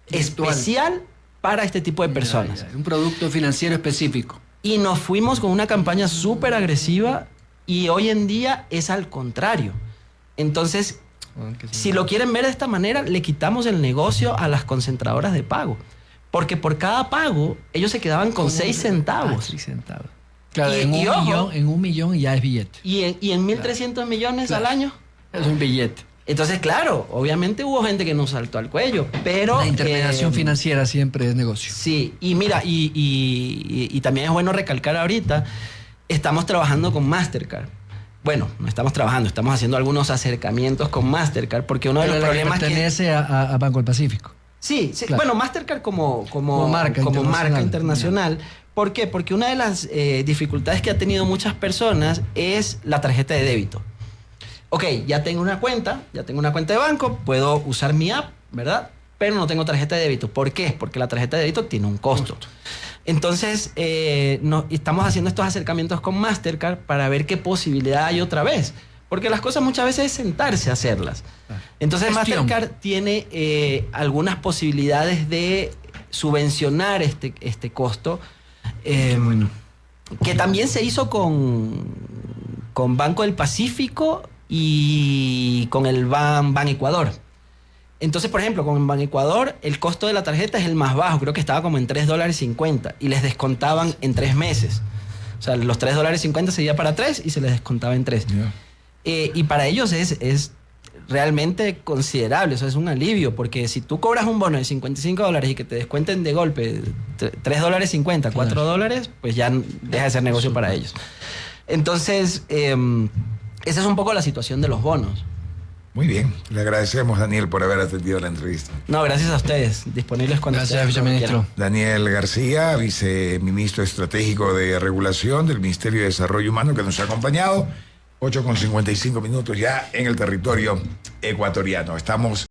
especial para este tipo de personas. Un producto financiero específico. Y nos fuimos con una campaña súper agresiva y hoy en día es al contrario. Entonces, si lo quieren ver de esta manera, le quitamos el negocio a las concentradoras de pago. Porque por cada pago, ellos se quedaban con 6 centavos. 6 centavos. Claro, en un millón ya es billete. Y en 1.300 millones al año. Es un billete. Entonces, claro, obviamente hubo gente que nos saltó al cuello, pero... La intermediación financiera siempre es negocio. Sí, y mira, y también es bueno recalcar ahorita, estamos trabajando con Mastercard. Bueno, no estamos trabajando, estamos haciendo algunos acercamientos con Mastercard, porque uno de los problemas pertenece a Banco del Pacífico. Sí, claro. Bueno, Mastercard como marca internacional. ¿Por qué? Porque una de las dificultades que ha tenido muchas personas es la tarjeta de débito. Ok, ya tengo una cuenta de banco, puedo usar mi app, ¿verdad? Pero no tengo tarjeta de débito. ¿Por qué? Porque la tarjeta de débito tiene un costo. Entonces, estamos haciendo estos acercamientos con Mastercard para ver qué posibilidad hay otra vez. Porque las cosas muchas veces es sentarse a hacerlas. Entonces, Mastercard tiene algunas posibilidades de subvencionar este costo, que también se hizo con Banco del Pacífico y con el Ban Ecuador. Entonces, por ejemplo, con Ban Ecuador, el costo de la tarjeta es el más bajo, creo que estaba como en $3.50 y les descontaban en 3 meses. O sea, los $3.50 se iba para 3 y se les descontaba en 3. Yeah. Y para ellos es realmente considerable, eso es un alivio, porque si tú cobras un bono de $55 y que te descuenten de golpe $3.50, $4, pues ya deja de ser negocio para ellos. Entonces, esa es un poco la situación de los bonos. Muy bien, le agradecemos, Daniel, por haber atendido la entrevista. No, gracias a ustedes, disponibles cuando Gracias, viceministro. Daniel García, viceministro estratégico de regulación del Ministerio de Desarrollo Humano, que nos ha acompañado. 8:55 ya en el territorio ecuatoriano. Estamos